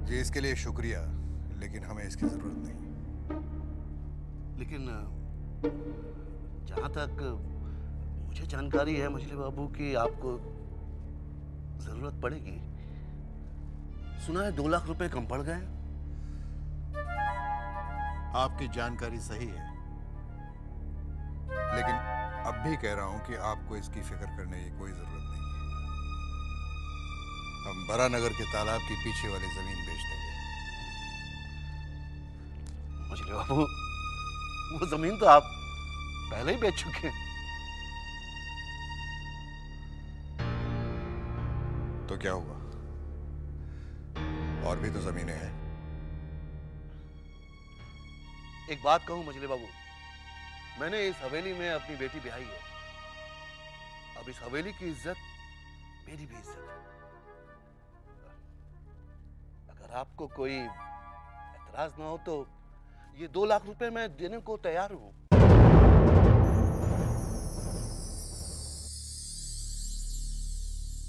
जी, इसके लिए शुक्रिया, लेकिन हमें इसकी जरूरत नहीं। लेकिन जहाँ तक मुझे जानकारी है मछली बाबू की आपको जरूरत पड़ेगी। सुना है 2 लाख रुपए कम पड़ गए। आपकी जानकारी सही है, लेकिन अब भी कह रहा हूं कि आपको इसकी फिक्र करने की कोई जरूरत नहीं है। हम बरानगर के तालाब के पीछे वाली जमीन बेच देंगे। मछली बाबू, वो जमीन तो आप पहले ही बेच चुके हैं। तो क्या हुआ? और भी तो जमीनें हैं। एक बात कहूं मछली बाबू, मैंने इस हवेली में अपनी बेटी ब्याही है। अब इस हवेली की इज्जत मेरी भी इज्जत है। अगर आपको कोई एतराज ना हो तो ये 2 लाख रुपए मैं देने को तैयार हूं।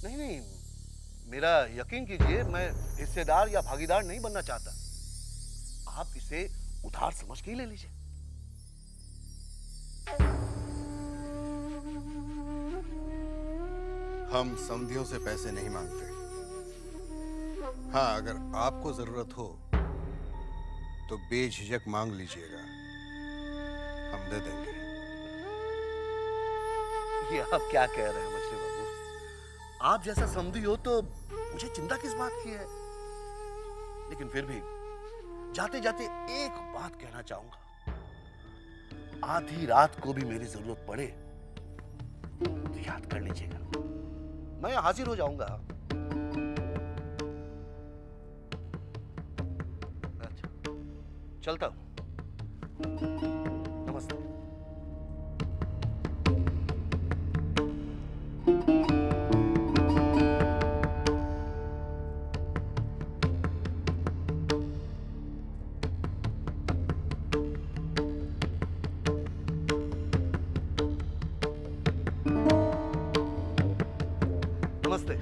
नहीं नहीं, मेरा यकीन कीजिए, मैं हिस्सेदार या भागीदार नहीं बनना चाहता। आप इसे उधार समझ के ही ले लीजिए। हम समधियों से पैसे नहीं मांगते। हाँ, अगर आपको जरूरत हो तो बेझिझक मांग लीजिएगा, हम दे देंगे। ये आप क्या कह रहे हैं मछली बाबू? आप जैसा समझी हो तो मुझे चिंता किस बात की है। लेकिन फिर भी जाते जाते एक बात कहना चाहूंगा। आधी रात को भी मेरी जरूरत पड़े तो याद कर लीजिएगा, मैं हाजिर हो जाऊंगा। अच्छा, चलता हूं। नमस्ते। नमस्ते।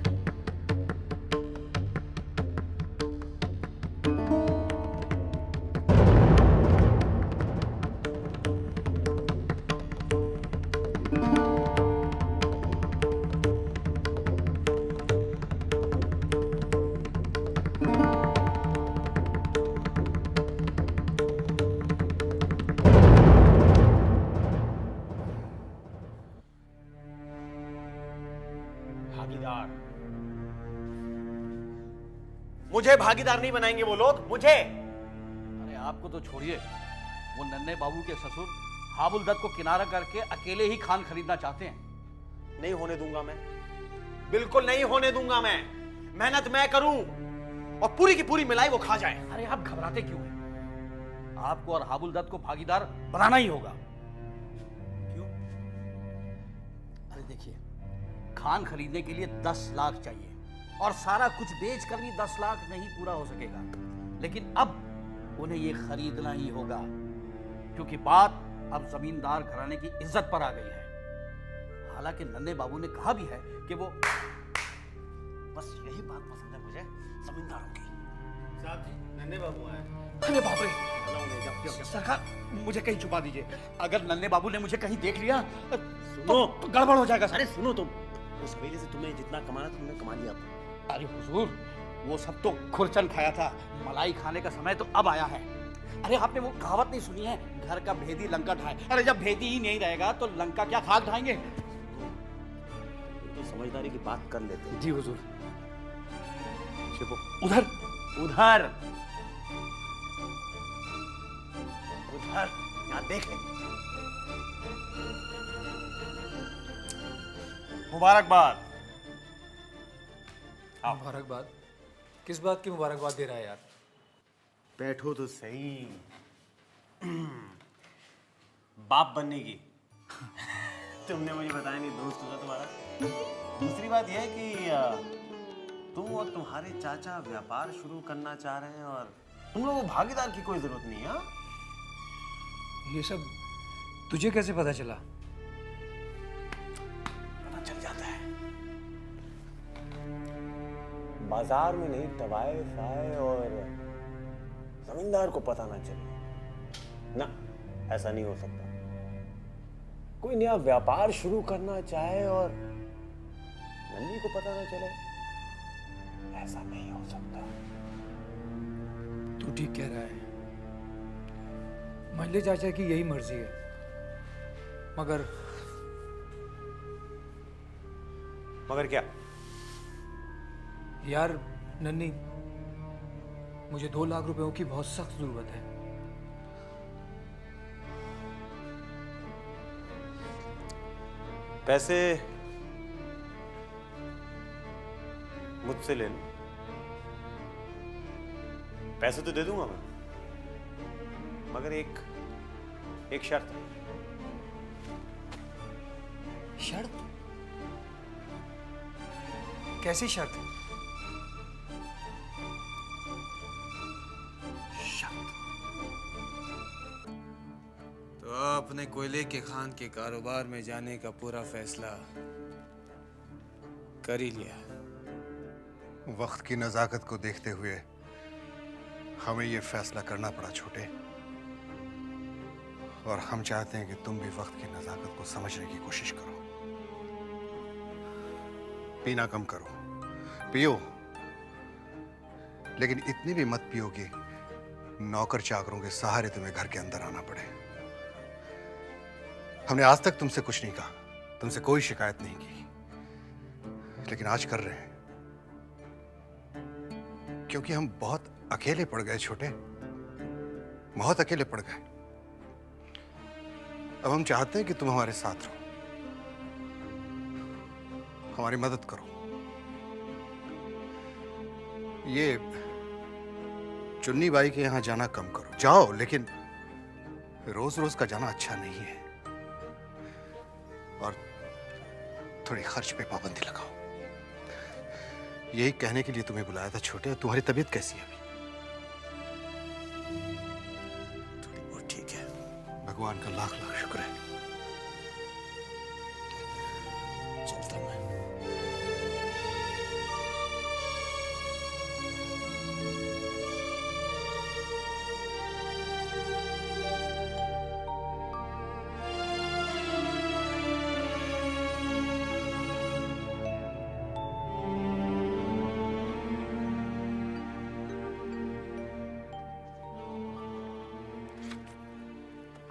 भागीदार? मुझे भागीदार नहीं बनाएंगे वो लोग, मुझे। अरे आपको तो छोड़िए, वो नन्हे बाबू के ससुर हाबुल दत्त को किनारा करके अकेले ही खान खरीदना चाहते हैं। नहीं होने दूंगा मैं, बिल्कुल नहीं होने दूंगा मैं। मेहनत मैं करूं और पूरी की पूरी मिलाई वो खा जाए। अरे आप घबराते क्यों हैं? आपको और हाबुल दत्त को भागीदार बनाना ही होगा। क्यों? अरे देखिए, खान खरीदने के लिए 10 लाख चाहिए और सारा कुछ बेचकर भी 10 लाख नहीं पूरा हो सकेगा। लेकिन अब उन्हें यह खरीदना ही होगा, क्योंकि बात अब जमींदार घराने की इज्जत पर आ गई है। हालांकि नन्हे बाबू ने कहा भी है कि वो, बस यही बात पसंद है मुझे जमींदारों की। साहब जी, नन्हे बाबू आए। अरे बाप रे! सरकार, मुझे कहीं छुपा दीजिए। अगर नन्हे बाबू ने मुझे कहीं देख लिया तो गड़बड़ हो जाएगा। अरे सुनो तुम, उस हवेली से तुम्हें जितना कमाना था तुमने कमा लिया। अरे हुजूर, वो सब तो खुरचन खाया था, मलाई खाने का समय तो अब आया है। अरे आपने वो कहावत नहीं सुनी है, घर का भेदी लंका ढाए? अरे जब भेदी ही नहीं रहेगा तो लंका क्या खाक ढाएंगे? तो समझदारी की बात कर लेते हैं। जी हुजूर। शिपो, उधर उधर उधर, यहाँ देखें। मुबारकबाद। मुबारकबाद? किस बात की मुबारकबाद दे रहा है यार? बैठो तो सही। बाप बनने की तुमने मुझे बताया नहीं, दोस्त होगा तुम्हारा। दूसरी बात यह है कि तुम और तुम्हारे चाचा व्यापार शुरू करना चाह रहे हैं और तुम लोगों को भागीदार की कोई जरूरत नहीं है। ये सब तुझे कैसे पता चला? पता चल जाता है। बाजार में नहीं, तवाइफ आए और जमींदार को पता ना चले। ना, ऐसा नहीं हो सकता। कोई नया व्यापार शुरू करना चाहे और नन्ही को पता ना चले, ऐसा नहीं हो सकता। तू ठीक कह रहा है। मंजले चाचा की यही मर्जी है, मगर क्या? यार नन्ही, मुझे 2 लाख रुपयों की बहुत सख्त जरूरत है। पैसे मुझसे ले लो। पैसे तो दे दूंगा मैं, मगर एक शर्त है। शर्त? कैसी शर्त? तो आपने कोयले के खान के कारोबार में जाने का पूरा फैसला कर ही लिया। वक्त की नज़ाकत को देखते हुए हमें ये फैसला करना पड़ा छोटे, और हम चाहते हैं कि तुम भी वक्त की नज़ाकत को समझने की कोशिश करो। पीना कम करो, पियो, लेकिन इतनी भी मत पियो कि नौकर चाकरों के सहारे तुम्हें घर के अंदर आना पड़े। हमने आज तक तुमसे कुछ नहीं कहा, तुमसे कोई शिकायत नहीं की, लेकिन आज कर रहे हैं क्योंकि हम बहुत अकेले पड़ गए छोटे, बहुत अकेले पड़ गए। अब हम चाहते हैं कि तुम हमारे साथ रहो, हमारी मदद करो। ये चुन्नी बाई के यहां जाना कम करो, जाओ, लेकिन रोज रोज का जाना अच्छा नहीं है, और थोड़ी खर्च पे पाबंदी लगाओ। यही कहने के लिए तुम्हें बुलाया था छोटे। तुम्हारी तबीयत कैसी है अभी? थोड़ी बहुत ठीक है। भगवान का लाख लाख शुक्र है। चलता मैं।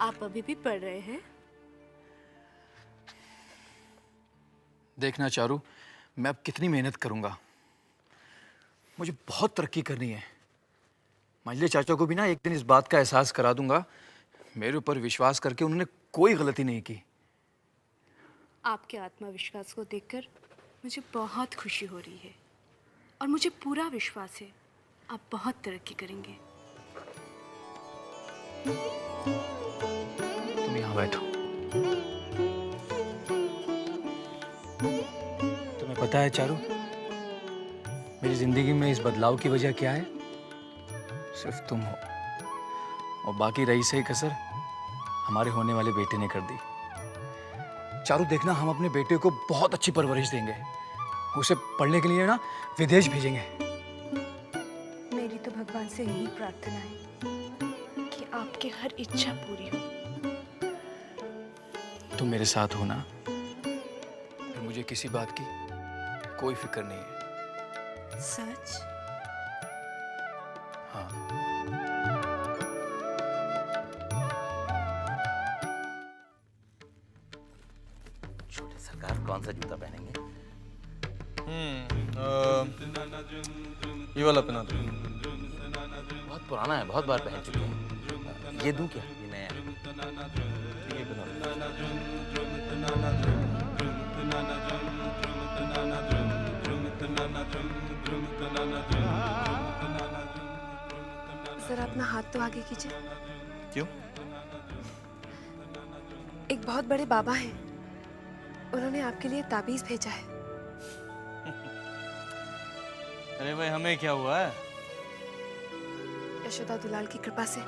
आप अभी भी पढ़ रहे हैं? देखना चारू, मैं अब कितनी मेहनत करूंगा। मुझे बहुत तरक्की करनी है। मंजले चाचा को भी ना एक दिन इस बात का एहसास करा दूंगा। मेरे ऊपर विश्वास करके उन्होंने कोई गलती नहीं की। आपके आत्मविश्वास को देखकर मुझे बहुत खुशी हो रही है, और मुझे पूरा विश्वास है आप बहुत तरक्की करेंगे। तुम यहाँ बैठो। तुम्हें पता है चारू, मेरी जिंदगी में इस बदलाव की वजह क्या है? सिर्फ तुम हो, और बाकी रही सही कसर हमारे होने वाले बेटे ने कर दी। चारू देखना, हम अपने बेटे को बहुत अच्छी परवरिश देंगे। उसे पढ़ने के लिए ना विदेश भेजेंगे। मेरी तो भगवान से यही प्रार्थना है कि आपकी हर इच्छा पूरी हो। तुम मेरे साथ हो ना, फिर मुझे किसी बात की कोई फिक्र नहीं है। सच? हाँ। छोटे सरकार कौन सा जूता पहनेंगे? ये वाला पहना दो। बहुत पुराना है, बहुत बार पहन चुके हैं। ये दूं क्या? ये नया है। ये बना जरा अपना हाथ तो आगे कीजिए। क्यों? एक बहुत बड़े बाबा हैं, उन्होंने आपके लिए ताबीज भेजा है। अरे भाई, हमें क्या हुआ है? यशोदा दुलाल की कृपा से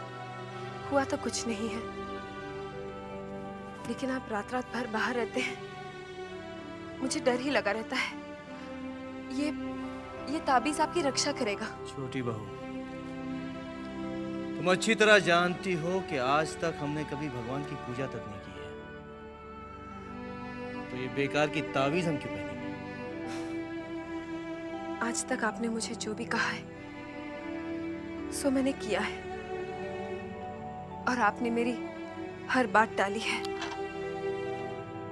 हुआ तो कुछ नहीं है, लेकिन आप रात रात भर बाहर रहते हैं, मुझे डर ही लगा रहता है। ये ताबीज आपकी रक्षा करेगा। छोटी बहू, तुम अच्छी तरह जानती हो कि आज तक हमने कभी भगवान की पूजा तक नहीं की है, तो ये बेकार की ताबीज हम क्यों पहनेंगे? आज तक आपने मुझे जो भी कहा है सो मैंने किया है, और आपने मेरी हर बात टाली है।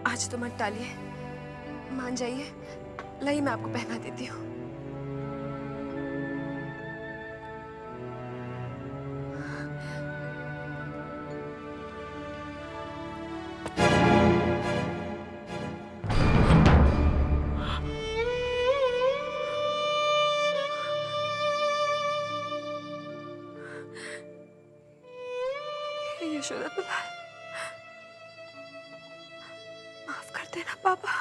आज तो मत टालिए, मान जाइए। लाइए मैं आपको पहना देती हूँ। यशोदा दुलाल, माफ कर देना पापा।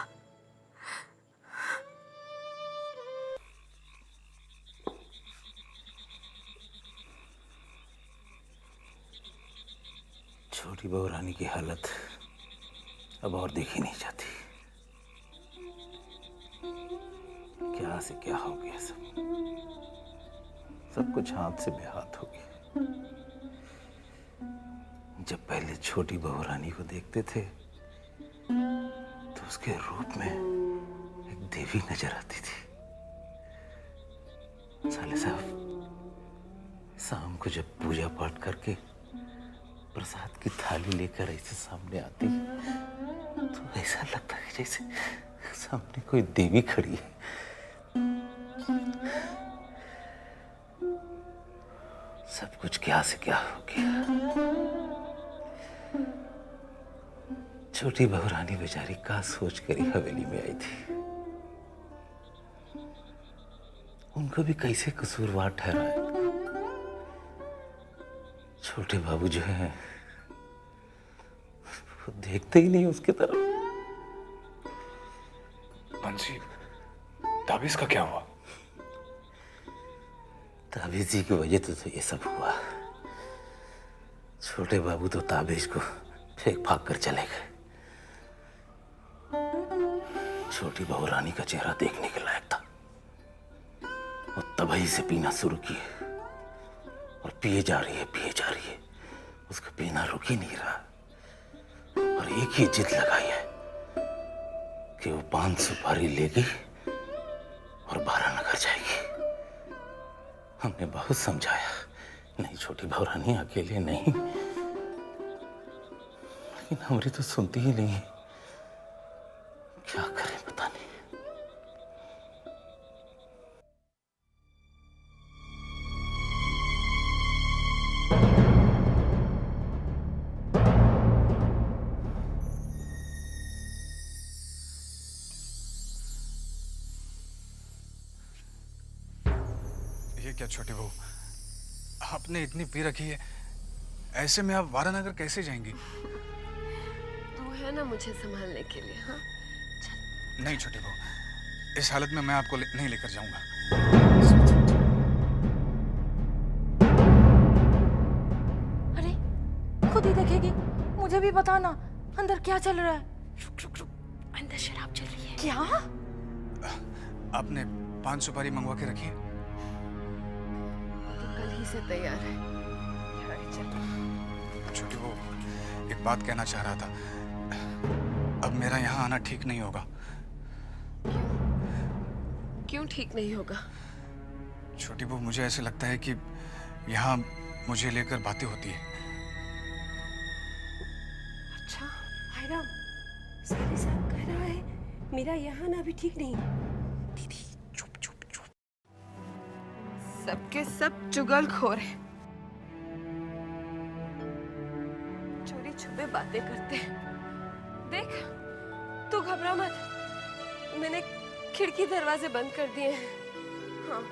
छोटी बहू रानी की हालत अब और देखी नहीं जाती। क्या से क्या हो गया, सब कुछ हाथ से बेहाथ हो गया। जब पहले छोटी बहू रानी को देखते थे तो उसके रूप में एक देवी नजर आती थी। साले साहब, शाम को जब पूजा पाठ करके प्रसाद की थाली लेकर ऐसे सामने आती तो ऐसा लगता है जैसे सामने कोई देवी खड़ी है। सब कुछ क्या से क्या हो गया। छोटी बहू रानी बेचारी का सोच कर ही हवेली में आई थी। उनको भी कैसे कसूरवार ठहराए। छोटे बाबू जो हैं वो देखते ही नहीं उसके तरफ। बंसी, ताबीज का क्या हुआ? ताबीज जी की वजह तो ये सब हुआ। छोटे बाबू तो ताबीज को फेंक फाक कर चले गए। छोटी बहू रानी का चेहरा देखने के लायक था। वो तभी से पीना शुरू किए और पिए जा रही है। उसका पीना रुक ही नहीं रहा और एक ही जिद लगाई है कि वो 5 सुपारी लेगी और 12 नगर जाएगी। हमने बहुत समझाया, नहीं छोटी बहू रानी अकेले नहीं, लेकिन हमारी तो सुनती ही नहीं है। क्या करें पता नहीं। ये क्या छोटी बहू, आपने इतनी पी रखी है, ऐसे में आप वारानगर कैसे जाएंगी? तू है ना मुझे संभालने के लिए। हाँ, नहीं छोटी बहू, इस हालत में मैं आपको नहीं लेकर जाऊंगा। अरे खुद ही देखेगी, मुझे भी बताना अंदर क्या चल रहा है। रुक, अंदर शराब चल रही है। क्या? आपने 5 सुपारी मंगवा के रखी है? तो कल ही से तैयार है। छोटी बहू, एक बात कहना चाह रहा था। अब मेरा यहाँ आना ठीक नहीं होगा। क्यों ठीक नहीं होगा? छोटी बहू, मुझे ऐसे लगता है कि यहाँ मुझे लेकर बातें होती है। अच्छा, आयराम, साली साहब कह रहा है मेरा यहाँ ना भी ठीक नहीं। दीदी चुप। सबके सब चुगलखोर हैं, चोरी छुपे बातें करते हैं। देख, तू घबरा मत, मैंने खिड़की दरवाजे बंद कर दिए हैं। हाँ,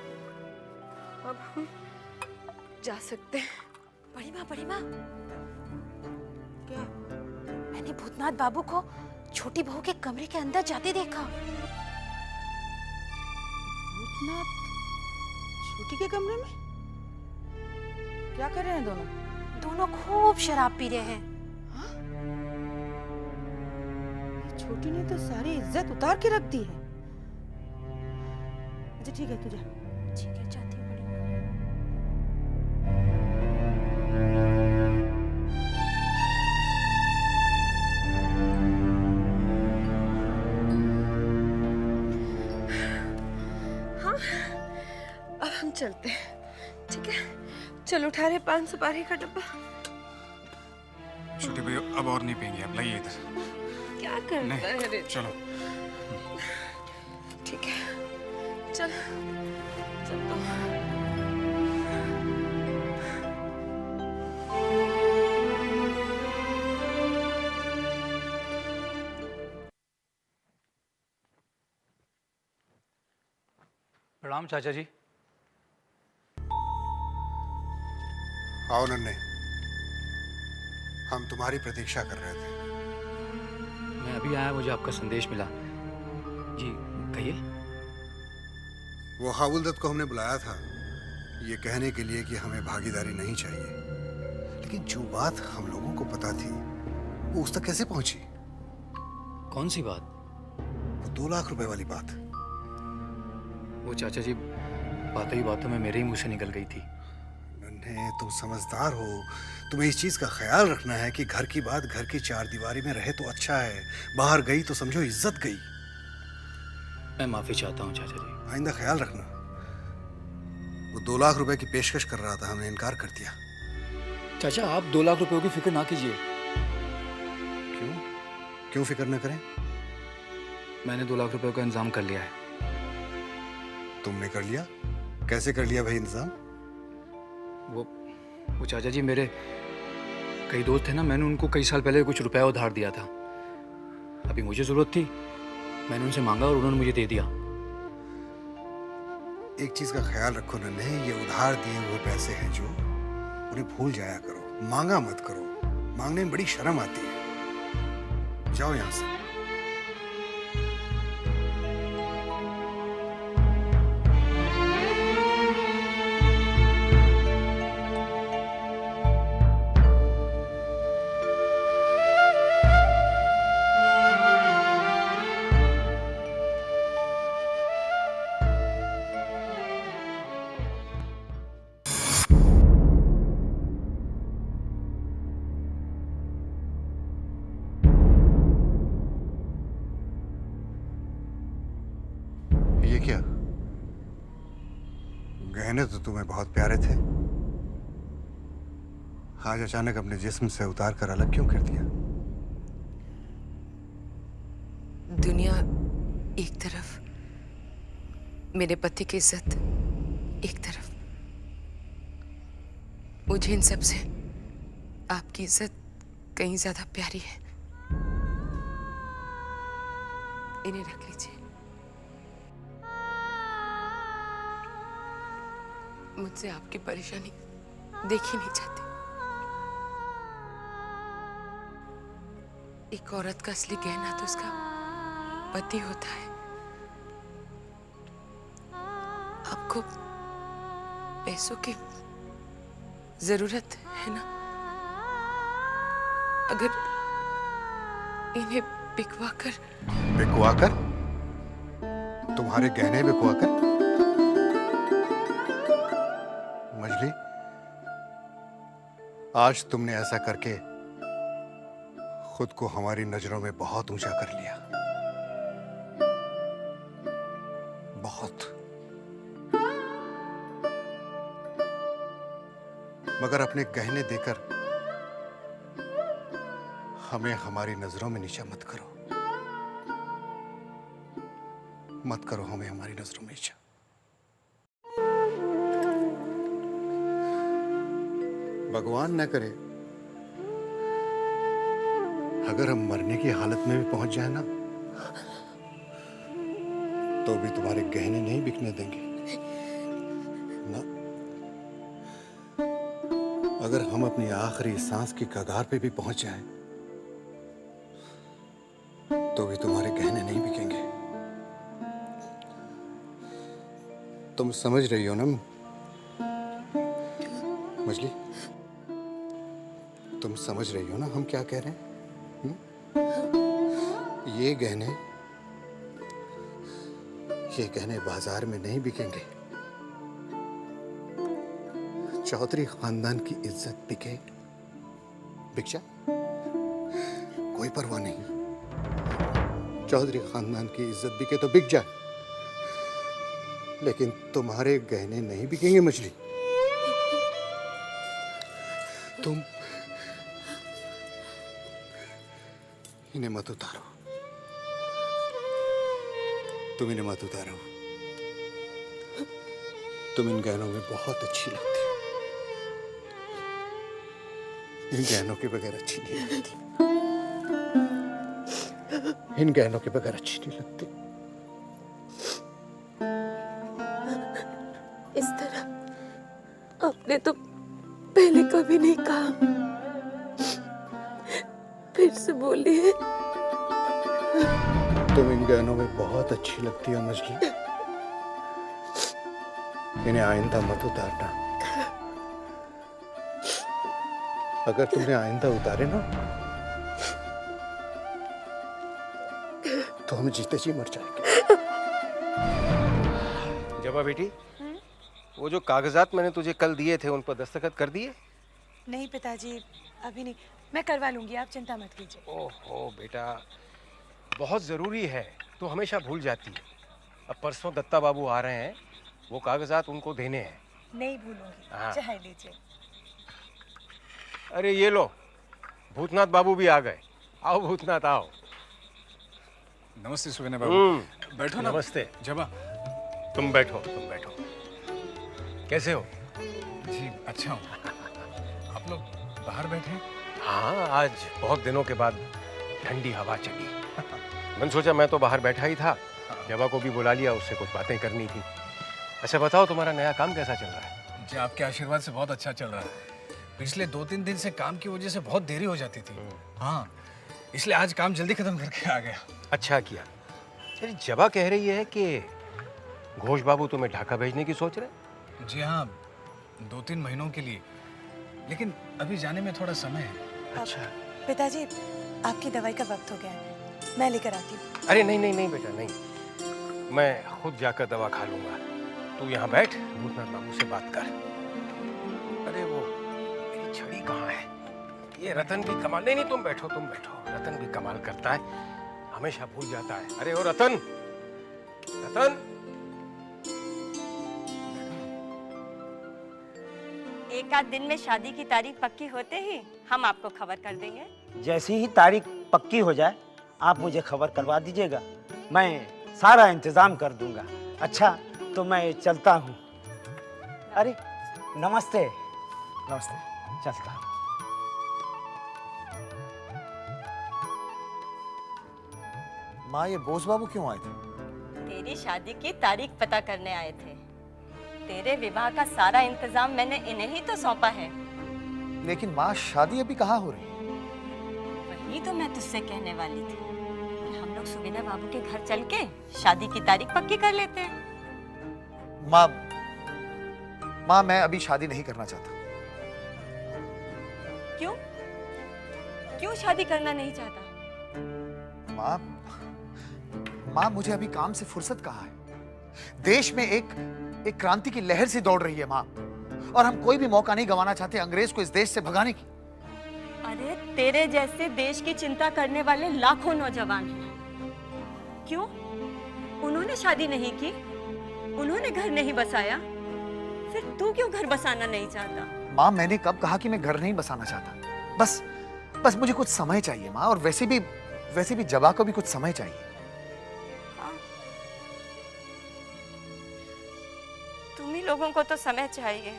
अब हम जा सकते हैं। बड़ी माँ, क्या? मैंने भूतनाथ बाबू को छोटी बहू के कमरे के अंदर जाते देखा। भूतनाथ छोटी के कमरे में क्या कर रहे हैं दोनों? दोनों खूब शराब पी रहे हैं। छोटी ने तो सारी इज्जत उतार के रख दी है। अच्छा ठीक है, तू जा। ठीक है, जाती हूँ बड़ी माँ। हाँ, अब हम चलते हैं, ठीक है? चल उठा रहे 5 सुपारी का डब्बा। छोटे भाई अब और नहीं पियेंगे, अब लाइए इधर। क्या करता है रे? चलो। ठीक है, चल चल तो। प्रणाम चाचा जी। आओ नन्हे, हम तुम्हारी प्रतीक्षा कर रहे थे। मैं अभी आया, मुझे आपका संदेश मिला। जी कहिए। वो हाबुल दत्त को हमने बुलाया था ये कहने के लिए कि हमें भागीदारी नहीं चाहिए, लेकिन जो बात हम लोगों को पता थी वो उस तक कैसे पहुंची? कौन सी बात? वो 2 लाख रुपए वाली बात। वो चाचा जी बातों ही बातों में मेरे ही मुंह से निकल गई थी। नन्हे, तुम समझदार हो, तुम्हें इस चीज का ख्याल रखना है कि घर की बात घर की 4 दीवारी में रहे तो अच्छा है, बाहर गई तो समझो इज्जत गई। मैं माफी चाहता हूँ चाचा जी। आइंदा ख्याल रखना। वो 2 लाख रुपए की पेशकश कर रहा था, हमने इनकार कर दिया। चाचा आप 2 लाख रुपयों की फिक्र ना कीजिए। क्यों? क्यों फिक्र न करें? मैंने 2 लाख रुपयों का इंतजाम कर लिया है। तुमने कर लिया? कैसे कर लिया भाई इंतजाम? वो चाचा जी मेरे कई दोस्त थे ना, मैंने उनको कई साल पहले कुछ रुपया उधार दिया था। अभी मुझे जरूरत थी, मैंने उनसे मांगा और उन्होंने मुझे दे दिया। एक चीज का ख्याल रखो नन्हे, ये उधार दिए हुए पैसे हैं जो, उन्हें भूल जाया करो, मांगा मत करो। मांगने में बड़ी शर्म आती है। जाओ यहां से। ये क्या? गहने तो तुम्हें बहुत प्यारे थे, आज अचानक अपने जिस्म से उतार कर अलग क्यों कर दिया? दुनिया एक तरफ, मेरे पति की इज्जत एक तरफ। मुझे इन सब से आपकी इज्जत कहीं ज्यादा प्यारी है। इन्हें रख लीजिए। मुझसे आपकी परेशानी देखी नहीं जाती। एक औरत का असली गहना तो उसका पति होता है। आपको पैसों की जरूरत है ना? अगर इन्हें बिकवाकर तुम्हारे गहने बिकवाकर? मजली, आज तुमने ऐसा करके खुद को हमारी नजरों में बहुत ऊंचा कर लिया, बहुत। मगर अपने गहने देकर हमें हमारी नजरों में नीचा मत करो, मत करो हमें हमारी नजरों में नीचा। भगवान न करे अगर हम मरने की हालत में भी पहुंच जाए ना, तो भी तुम्हारे गहने नहीं बिकने देंगे ना। अगर हम अपनी आखिरी सांस की कगार पे भी पहुंच जाएं, तो भी तुम्हारे गहने नहीं बिकेंगे। तुम समझ रही हो ना मजली? तुम समझ रही हो ना हम क्या कह रहे हैं? ये गहने ये गहने बाजार में नहीं बिकेंगे। चौधरी खानदान की इज्जत बिके, बिक जाए, कोई परवाह नहीं। चौधरी खानदान की इज्जत बिके तो बिक जाए, लेकिन तुम्हारे गहने नहीं बिकेंगे मछली। तुम इन्हें मत उतारो, तुम इन्हें मत उतारो। तुम इन गहनों में बहुत अच्छी लगती हो, इन गहनों के बगैर अच्छी नहीं लगती, इन गहनों के बगैर अच्छी नहीं लगती। इस तरह आपने तो पहले कभी नहीं कहा, फिर से बोलिए। तुम इन गहनों में बहुत अच्छी लगती हो मछली, इन्हें आइंदा मत उतारना। अगर तुमने आइंदा उतारे ना तो हम जीते जी मर जाएंगे। जबा बेटी, वो जो कागजात मैंने तुझे कल दिए थे उन पर दस्तखत कर दिए? नहीं पिताजी, अभी नहीं, मैं करवा लूंगी, आप चिंता मत कीजिए। ओहो बेटा, बहुत ज़रूरी है, तू हमेशा भूल जाती है। अब परसों दत्ता बाबू आ रहे हैं, वो कागजात उनको देने हैं। नहीं भूलूंगी, हाँ। चाहे लीजिए। अरे ये लो, भूतनाथ बाबू भी आ गए। आओ भूतनाथ आओ। नमस्ते सुगन्या बाबू, बैठो ना। नमस्ते। जबा तुम बैठो, तुम बैठो। कैसे हो? जी अच्छा हूँ। आप लोग बाहर बैठे हैं? हाँ, आज बहुत दिनों के बाद ठंडी हवा चली। मैंने सोचा मैं तो बाहर बैठा ही था, जबा को भी बुला लिया, उससे कुछ बातें करनी थी। अच्छा बताओ, तुम्हारा नया काम कैसा चल रहा है? जी आपके आशीर्वाद से बहुत अच्छा चल रहा है। पिछले 2-3 दिन से काम की वजह से बहुत देरी हो जाती थी। हाँ, इसलिए आज काम जल्दी खत्म करके आ गया। अच्छा किया। अरे जबा कह रही है कि घोष बाबू तुम्हें ढाका भेजने की सोच रहे? जी हाँ, 2-3 महीनों के लिए, लेकिन अभी जाने में थोड़ा समय है। अच्छा। पिताजी, आपकी दवाई का वक्त हो गया है, मैं लेकर आती हूँ। अरे नहीं नहीं नहीं बेटा, नहीं, मैं खुद जाकर दवा खा लूंगा। तू यहाँ बैठ, भूतनाथ बाबू से बात कर। अरे वो मेरी छड़ी कहाँ है? ये रतन भी कमाल, नहीं नहीं तुम बैठो, तुम बैठो। रतन भी कमाल करता है, हमेशा भूल जाता है। अरे ओ रतन, रतन। एक आध दिन में शादी की तारीख पक्की होते ही हम आपको खबर कर देंगे। जैसी ही तारीख पक्की हो जाए आप मुझे खबर करवा दीजिएगा, मैं सारा इंतजाम कर दूंगा। अच्छा तो मैं चलता हूँ। अरे नमस्ते। नमस्ते, चलता हूँ। माँ, ये बोस बाबू क्यों आए थे? तेरी शादी की तारीख पता करने आए थे। तेरे विवाह का सारा इंतजाम मैंने इन्हें ही तो सौंपा है। लेकिन माँ, शादी अभी कहाँ हो रही है? वही तो मैं तुझसे कहने वाली थी कि हम लोग सुगन्या बाबू के घर चल के शादी की तारीख पक्की कर लेते हैं। माँ, मैं अभी शादी नहीं करना चाहता। क्यों? क्यों शादी करना नहीं चाहता? माँ, मुझे अभी काम से फुर्सत कहाँ है? देश में एक क्रांति की लहर सी दौड़ रही है माँ, और हम कोई भी मौका नहीं गंवाना चाहते अंग्रेज को इस देश से भगाने की। अरे तेरे जैसे देश की चिंता करने वाले लाखों नौजवान हैं। क्यों? उन्होंने शादी नहीं की, उन्होंने घर नहीं बसाया, फिर तू क्यों घर बसाना नहीं चाहता? माँ, मैंने कब कहा कि मैं घर नहीं बसाना चाहता? बस मुझे कुछ समय चाहिए माँ, और वैसे भी जबा को भी कुछ समय चाहिए। हाँ। तुम ही लोगों को तो समय चाहिए,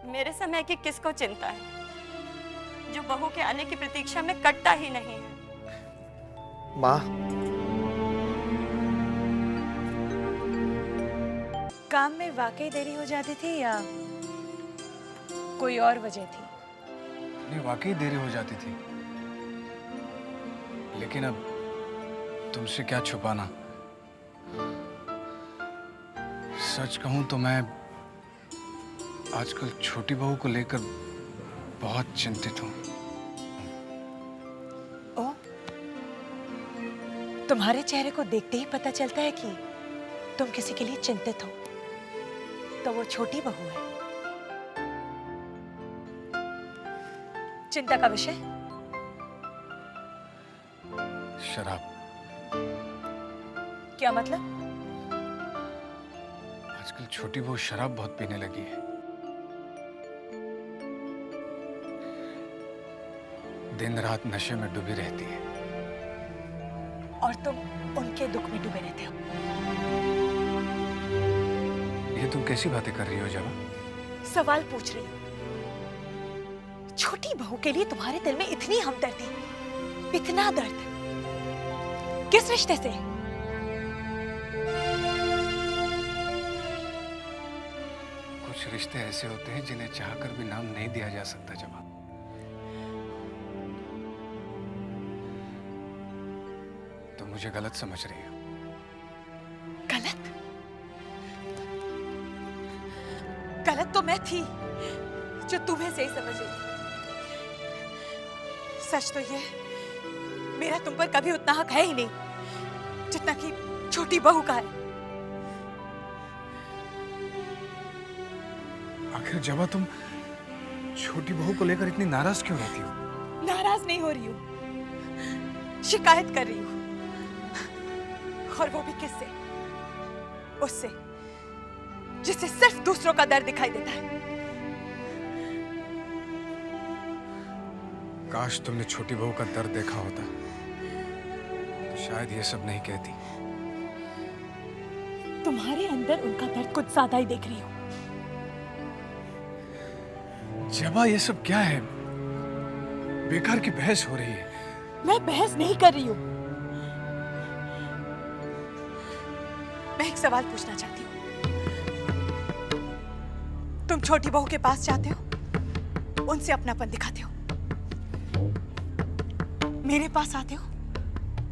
मेरे समय की किसको चिंता है, जो बहू के आने की प्रतीक्षा में कटता ही नहीं है। माँ, काम में वाकई देरी हो जाती थी या कोई और वजह थी? नहीं, वाकई देरी हो जाती थी, लेकिन अब तुमसे क्या छुपाना। सच कहूं तो मैं आजकल छोटी बहू को लेकर बहुत चिंतित हूं। तुम्हारे चेहरे को देखते ही पता चलता है कि तुम किसी के लिए चिंतित हो। तो वो छोटी बहू है। चिंता का विषय? शराब। क्या मतलब? आजकल छोटी बहू शराब बहुत पीने लगी है। दिन रात नशे में डूबी रहती है। और तुम उनके दुख में डूबे रहते हो। ये तुम कैसी बातें कर रही हो जवा? सवाल पूछ रही हूँ। छोटी बहू के लिए तुम्हारे दिल में इतनी हमदर्दी, इतना दर्द, किस रिश्ते से? कुछ रिश्ते ऐसे होते हैं जिन्हें चाहकर भी नाम नहीं दिया जा सकता जवा। तुम मुझे गलत समझ रही हो। गलत? गलत तो मैं थी जो तुम्हें सही समझ रही थी। सच तो ये, मेरा तुम पर कभी उतना हक है ही नहीं जितना कि छोटी बहू का है। आखिर जवा तुम छोटी बहू को लेकर इतनी नाराज क्यों रहती हो? नाराज नहीं हो रही हूँ, शिकायत कर रही हूँ। और वो भी किससे? उससे जिससे सिर्फ दूसरों का दर्द दिखाई देता है। काश तुमने छोटी बहू का दर्द देखा होता तो शायद ये सब नहीं कहती। तुम्हारे अंदर उनका दर्द कुछ ज्यादा ही देख रही हूँ। जबा ये सब क्या है? बेकार की बहस हो रही है। मैं बहस नहीं कर रही हूँ। मैं एक सवाल पूछना चाहती हूँ। तुम छोटी बहू के पास जाते हो, उनसे अपनापन दिखाते हो। मेरे पास आते हो,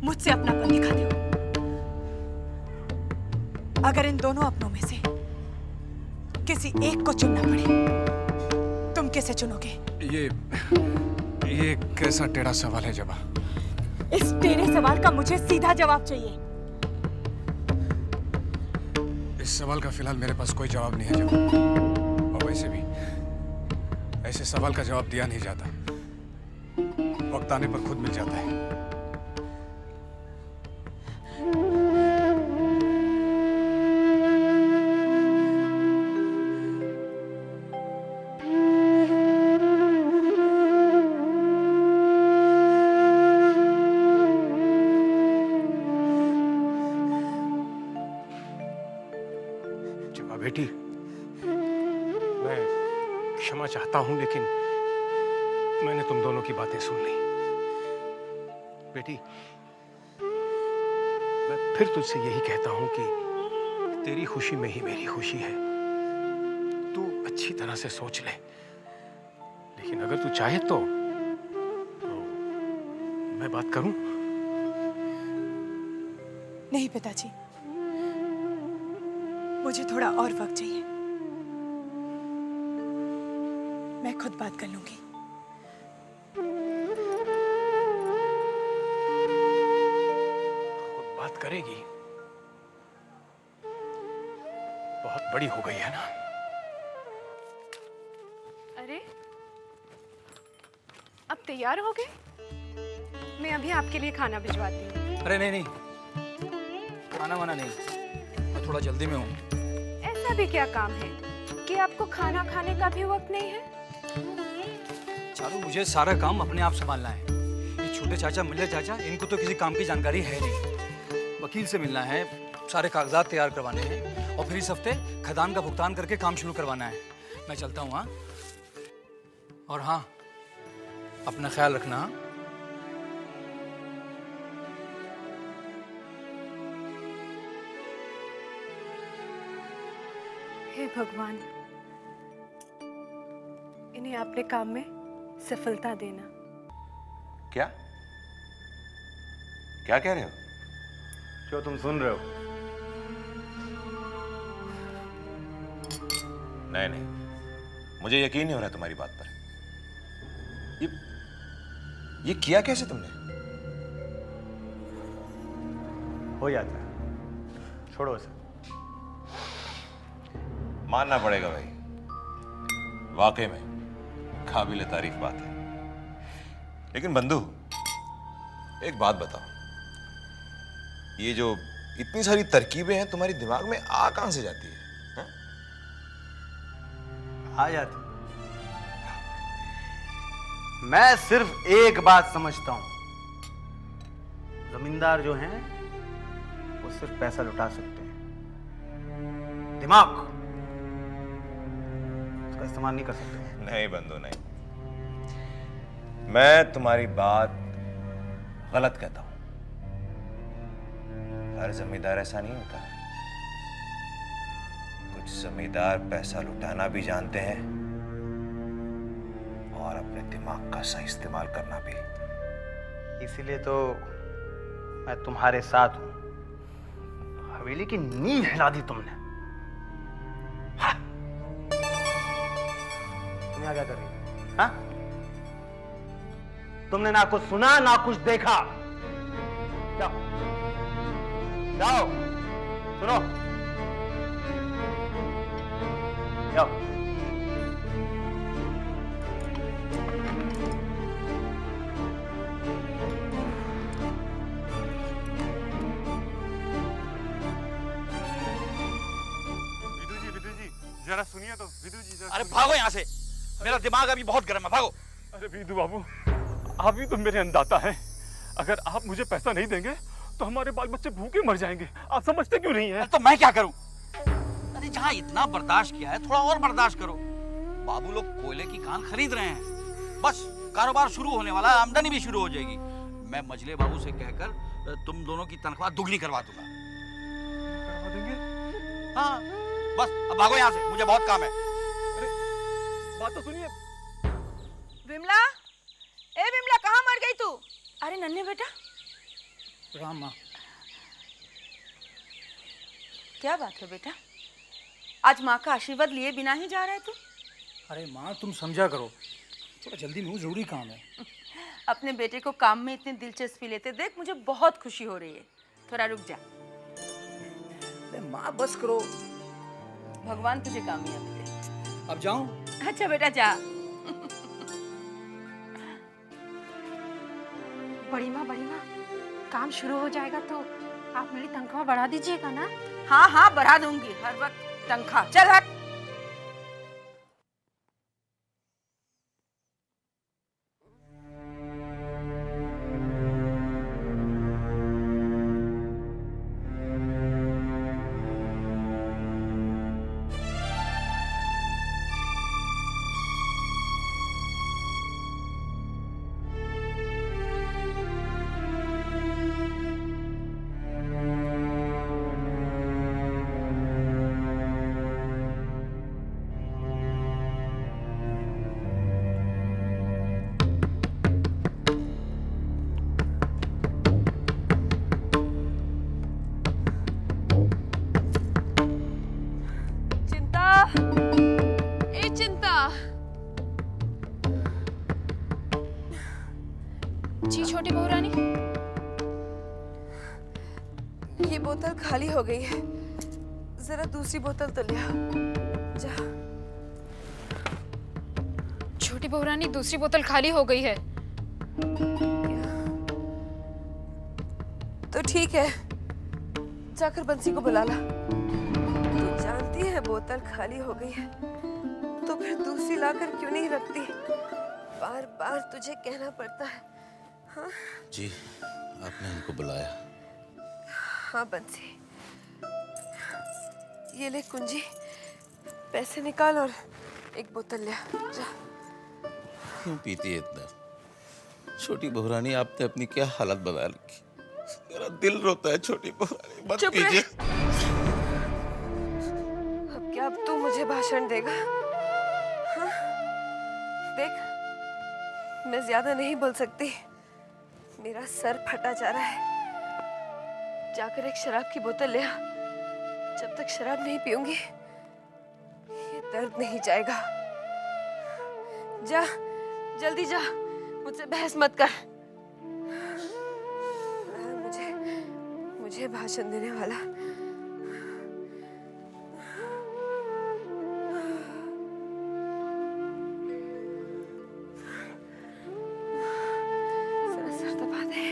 मुझसे अपनापन दिखाते हो। अगर इन दोनों अपनों में से किसी एक को चुनना पड़े, तुम किसे चुनोगे? ये कैसा टेढ़ा सवाल है जबा? इस टेढ़े सवाल का मुझे सीधा जवाब चाहिए। इस सवाल का फिलहाल मेरे पास कोई जवाब नहीं है जबा। और वैसे भी ऐसे सवाल का जवाब दिया नहीं जाता, वक्त आने पर खुद मिल जाता है। बेटी, मैं क्षमा चाहता हूं, लेकिन मैंने तुम दोनों की बातें सुन ली। बेटी, मैं फिर तुझसे यही कहता हूं कि तेरी खुशी में ही मेरी खुशी है। तू अच्छी तरह से सोच ले, लेकिन अगर तू चाहे तो मैं बात करूं? नहीं पिताजी, मुझे थोड़ा और वक्त चाहिए। मैं खुद बात कर लूंगी। खुद बात करेगी? बहुत बड़ी हो गई है ना। अरे, अब तैयार हो गए? मैं अभी आपके लिए खाना भिजवाती हूँ। अरे नहीं, खाना वाना नहीं, मैं थोड़ा जल्दी में हूँ। ऐसा भी क्या काम है कि आपको खाना खाने का भी वक्त नहीं है? चारू, मुझे सारा काम अपने आप संभालना है। ये छोटे चाचा, मिल्ले चाचा, इनको तो किसी काम की जानकारी है नहीं। वकील से मिलना है, सारे कागजात तैयार करवाने हैं, और फिर इस हफ्ते खदान का भुगतान करके काम शुरू करवाना है। मैं चलता हूँ। हाँ, और हाँ, अपना ख्याल रखना। हाँ? हे भगवान, इन्हें अपने काम में सफलता देना। क्या क्या कह रहे हो? जो तुम सुन रहे हो। नहीं, मुझे यकीन नहीं हो रहा तुम्हारी बात पर। ये किया कैसे तुमने? हो जाता है, छोड़ो उसे। मानना पड़ेगा भाई, वाकई में काबिल तारीफ बात है। लेकिन बंधु, एक बात बताओ, ये जो इतनी सारी तरकीबें हैं तुम्हारी दिमाग में आ कहां से जाती है? आ जाती। मैं सिर्फ एक बात समझता हूं, जमींदार जो हैं वो सिर्फ पैसा लुटा सकते हैं, दिमाग उसका इस्तेमाल नहीं कर सकते। नहीं बंधु नहीं, मैं तुम्हारी बात गलत कहता हूं। हर जमींदार ऐसा नहीं होता। कुछ जमींदार पैसा लुटाना भी जानते हैं और अपने दिमाग का सही इस्तेमाल करना भी। इसीलिए तो मैं तुम्हारे साथ हूं। हवेली की नींव हिला दी तुमने। हाँ। तुम यहाँ क्या कर रही हो? हाँ? तुमने ना कुछ सुना ना कुछ देखा। जाओ जाओ, सुनो, जाओ। विदु जी जरा सुनिए तो। विदु जी जरा। अरे भागो यहाँ से, मेरा दिमाग अभी बहुत गर्म है, भागो। अरे विदु बाबू, आप भी तो मेरे अन्नदाता हैं। अगर आप मुझे पैसा नहीं देंगे तो हमारे बाल बच्चे भूखे मर जाएंगे। आप समझते क्यों नहीं है? तो मैं क्या करूं? अरे जहां इतना बर्दाश्त किया है, थोड़ा और बर्दाश्त करो। बाबू लोग कोयले की खान खरीद रहे हैं, बस कारोबार शुरू होने वाला है, आमदनी भी शुरू हो जाएगी। मैं मजले बाबू से कहकर तुम दोनों की तनख्वाह दुगनी करवा दूंगा। करवा देंगे? हाँ, बस अब भागो यहाँ से, मुझे बहुत काम है। अरे बात तो सुनिए। विमला, ए विमला, कहाँ मर गई तू? अरे नन्हे बेटा। राम माँ। क्या बात है बेटा, आज माँ का आशीर्वाद लिए बिना ही जा रहा है तू? अरे माँ तुम समझा करो, थोड़ा जल्दी में हूँ, जरूरी काम है। अपने बेटे को काम में इतनी दिलचस्पी लेते देख मुझे बहुत खुशी हो रही है। थोड़ा रुक जा। अरे माँ बस करो। भगवान तुझे कामयाबी दे। अब जाऊं? अच्छा बेटा जा। बड़ी माँ काम शुरू हो जाएगा तो आप मेरी तनख्वाह बढ़ा दीजिएगा ना? हाँ हाँ बढ़ा दूंगी, हर वक्त तनख्वाह। चल हट। जी छोटी बहू रानी। ये बोतल खाली हो गई है, जरा दूसरी बोतल तो ले आओ। जा। छोटी बहू रानी, दूसरी बोतल खाली हो गई है। तो ठीक है, जाकर बंसी को बुला ला। तू जानती है बोतल खाली हो गई है तो फिर दूसरी लाकर क्यों नहीं रखती? बार बार तुझे कहना पड़ता है। हाँ? जी, आपने हमको बुलाया। हाँ बंसी, ये ले कुंजी, पैसे निकाल और एक बोतल ले आ। जा। क्यों पीती है इतना? छोटी बहुरानी, आपने अपनी क्या हालत बना रखी। मेरा दिल रोता है छोटी बहुरानी, मत पीजिए। अब क्या अब तू मुझे भाषण देगा? हाँ? देख, मैं ज्यादा नहीं बोल सकती, मेरा सर फटा जा रहा है। जाकर एक शराब की बोतल ले आ। जब तक शराब नहीं पीऊंगी ये दर्द नहीं जाएगा। जा, जल्दी जा, मुझसे बहस मत कर। मुझे मुझे भाषण देने वाला जरा सर दबा दे।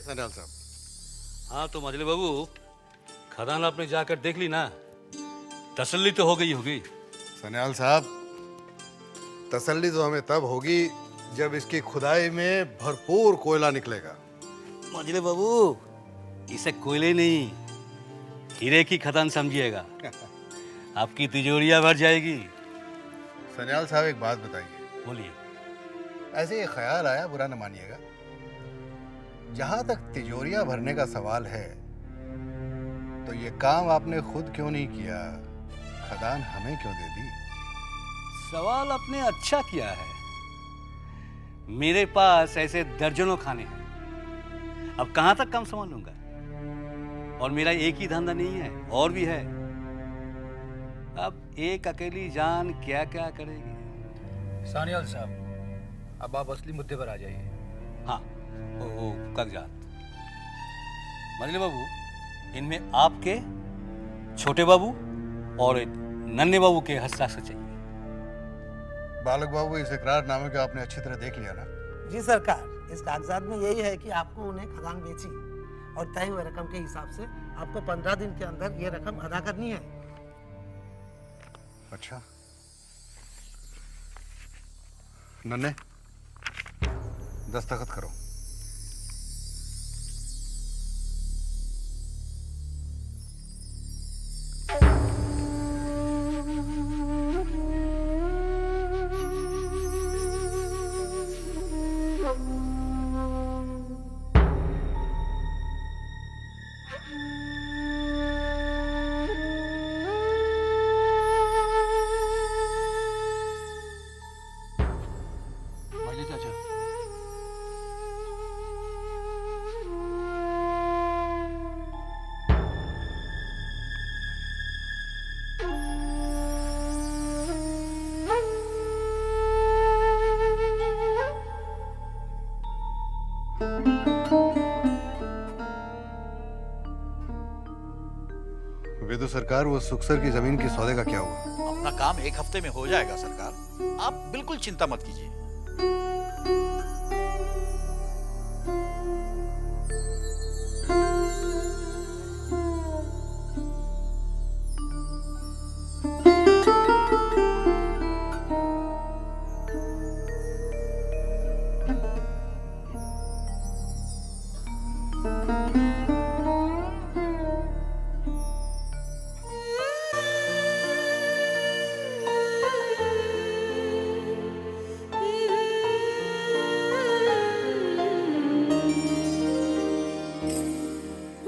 सन्याल साहब। हाँ तो मजले बाबू, खदान आपने जाकर देख ली ना? तसल्ली तो हो गई होगी। सन्याल साहब, तसल्ली तो हमें तब होगी जब इसकी खुदाई में भरपूर कोयला निकलेगा। मजले बाबू, इसे कोयले नहीं, हीरे की खदान समझिएगा। आपकी तिजोरियां भर जाएगी। सन्याल साहब एक बात बताइए। बोलिए। ऐसे ही ख्याल आया, बुरा न मानिएगा। जहां तक तिजोरियां भरने का सवाल है, तो ये काम आपने खुद क्यों नहीं किया? खदान हमें क्यों दे दी? सवाल आपने अच्छा किया है। मेरे पास ऐसे दर्जनों खाने हैं, अब कहां तक कम संभालूंगा? और मेरा एक ही धंधा नहीं है, और भी है। अब एक अकेली जान क्या क्या करेगी? सानियाल साहब, अब आप असली मुद्दे पर आ जाइए। हाँ, वो कागजात। मजले बाबू, इनमें आपके, छोटे बाबू और नन्हे बाबू के हस्ताक्षर चाहिए। बालक बाबू, इस इकरारनामे को आपने अच्छी तरह देख लिया ना? जी सरकार, इस कागजात में यही है कि आपको उन्हें खदान बेची और तय हुए रकम के हिसाब से आपको 15 दिन के अंदर ये रकम अदा करनी है। अच्छा नन्हे, दस्तखत करो। मजले चाचा, वेदु सरकार, वो सुखसर की जमीन की सौदे का क्या हुआ? अपना काम एक हफ्ते में हो जाएगा सरकार, आप बिल्कुल चिंता मत कीजिए।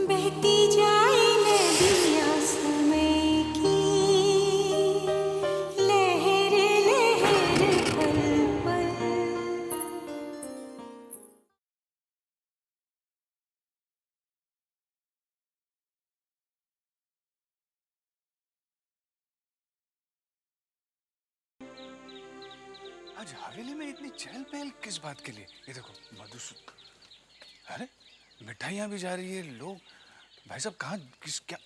बहती जाए नदियाँ समय की, लहर लहर पल पल। आज हवेली में इतनी चहल पहल किस बात के लिए? ये देखो मधुसूदन, अरे मिठाइयाँ भी जा रही है, लोग, भाई साहब कहाँ, किस, क्या,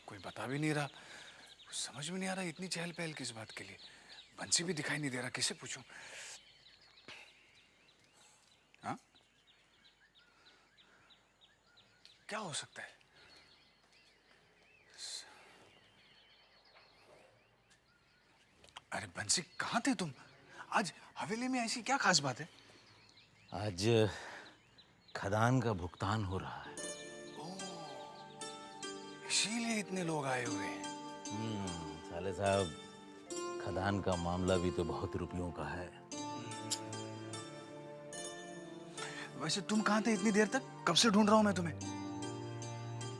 कोई बता भी नहीं रहा, कुछ समझ में नहीं आ रहा इतनी चहल पहल किस बात के लिए। बंसी भी दिखाई नहीं दे रहा, किसे पूछूं? हाँ, क्या हो सकता है? अरे बंसी, कहाँ थे तुम? आज हवेली में ऐसी क्या खास बात है? आज खदान का भुगतान हो रहा है, इसीलिए इतने लोग आए हुए हैं। साले साहब, खदान का मामला भी तो बहुत रुपयों का है। वैसे तुम कहाँ थे इतनी देर तक? कब से ढूंढ रहा हूं मैं तुम्हें।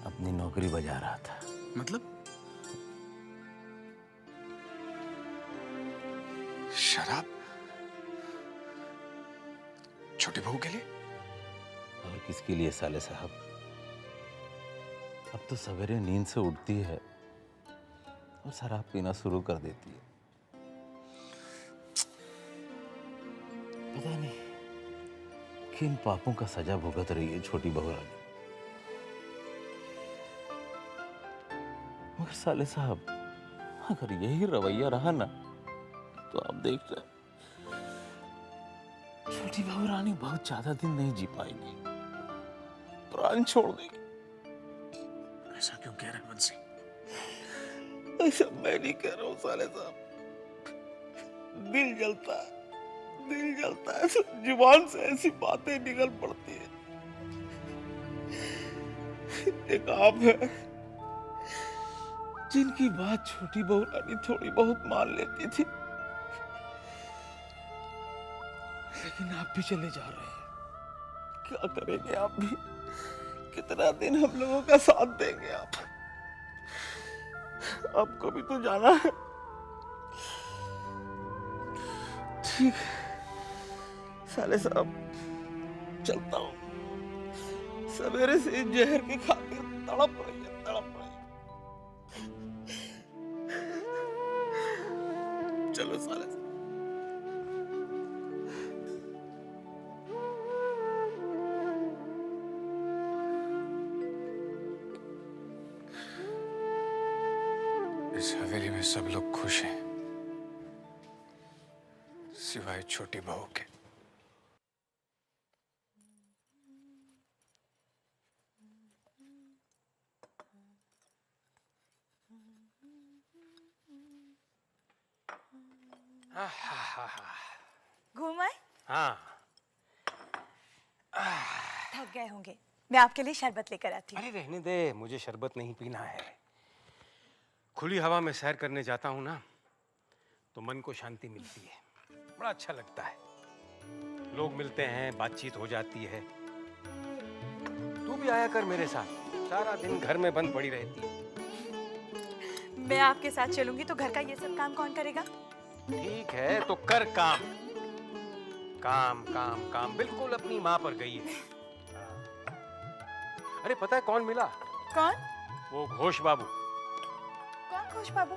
अपनी नौकरी बजा रहा था। मतलब? शराब? छोटी बहू के लिए? और किसके लिए साले साहब? अब तो सवेरे नींद से उठती है और शराब पीना शुरू कर देती है। पता नहीं किन पापों का सजा भुगत रही है छोटी बहू रानी। मगर साले साहब, अगर यही रवैया रहा ना तो आप देख रहे छोटी बहू रानी बहुत ज्यादा दिन नहीं जी पाएगी, प्राण छोड़ देगी। ऐसा क्यों कह रहे हैं मुंशी? ऐसा मैं नहीं कह रहा हूँ साले साहब, दिल जलता है, जुबान से ऐसी बातें निकल पड़ती है। एक आप है जिनकी बात छोटी बहू रानी थोड़ी बहुत मान लेती थी, लेकिन आप भी चले जा रहे हैं। क्या करेंगे आप भी? कितना दिन हम लोगों का साथ देंगे आप? आपको भी तो जाना है। ठीक है साले साहब, चलता हूँ। सवेरे से जहर के खातिर तड़प रही है। चलो साले साहब। इस हवेली में सब लोग खुश हैं सिवाय छोटी बहू के। घूम आए? हाँ, थक गए होंगे, मैं आपके लिए शरबत लेकर आती हूँ। अरे रहने दे, मुझे शरबत नहीं पीना है। खुली हवा में सैर करने जाता हूँ ना तो मन को शांति मिलती है, बड़ा अच्छा लगता है। लोग मिलते हैं, बातचीत हो जाती है। तू भी आया कर मेरे साथ, सारा दिन घर में बंद पड़ी रहती है। मैं आपके साथ चलूंगी तो घर का ये सब काम कौन करेगा? ठीक है तो कर काम। काम काम काम, बिल्कुल अपनी माँ पर गई है। अरे पता है कौन मिला? कौन? वो घोष बाबू। कौन घोष बाबू?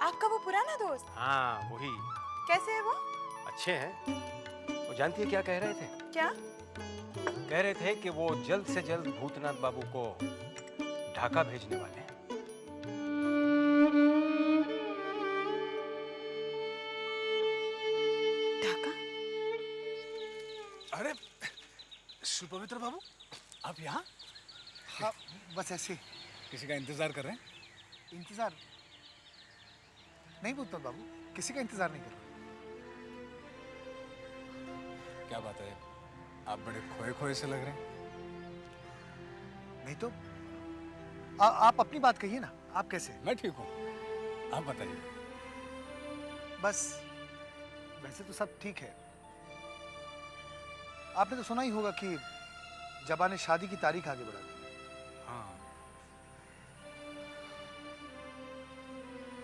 आपका वो पुराना दोस्त? हाँ वही। कैसे है वो? अच्छे हैं। वो जानती है क्या कह रहे थे? क्या? कह रहे थे कि वो जल्द से जल्द भूतनाथ बाबू को ढाका भेजने वाले हैं। ढाका? अरे सुपवित्र बाबू, आप यहाँ? हाँ, बस ऐसे। किसी का इंतजार कर रहे हैं? इंतजार नहीं भूतनाथ बाबू, किसी का इंतजार नहीं कर रहा। क्या बात है, आप बड़े खोए खोए से लग रहे हैं। नहीं तो आप अपनी बात कहिए ना, आप कैसे? मैं ठीक हूँ, आप बताइए। बस वैसे तो सब ठीक है। आपने तो सुना ही होगा कि जबा ने शादी की तारीख आगे बढ़ा दी। हाँ।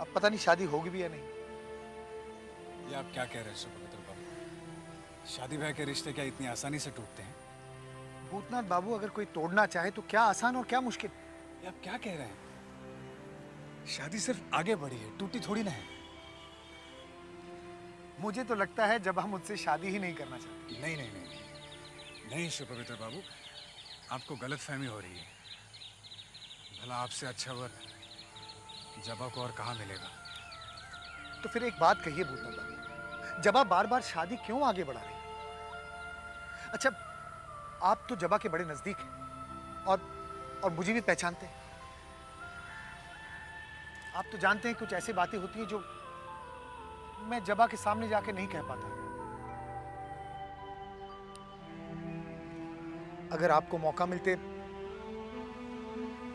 अब पता नहीं शादी होगी भी या नहीं। ये आप क्या कह रहे हैं सुपवित्र बाबू? शादी ब्याह के रिश्ते क्या इतनी आसानी से टूटते हैं? भूतनाथ बाबू, अगर कोई तोड़ना चाहे तो क्या आसान और क्या मुश्किल। ये आप क्या कह रहे हैं? शादी सिर्फ आगे बढ़ी है, टूटी थोड़ी ना है। मुझे तो लगता है जबा मुझसे शादी ही नहीं करना चाहती। नहीं नहीं नहीं नहीं सुपवित्र बाबू, आपको गलतफहमी हो रही है। भला आपसे अच्छा वर जबा को और कहाँ मिलेगा? तो फिर एक बात कहिए भूतनाथ बाबू, जबा बार बार शादी क्यों आगे बढ़ा रही है? अच्छा, आप तो जबा के बड़े नजदीक हैं और मुझे भी पहचानते हैं। आप तो जानते हैं कुछ ऐसी बातें होती हैं जो मैं जबा के सामने जाके नहीं कह पाता। अगर आपको मौका मिलते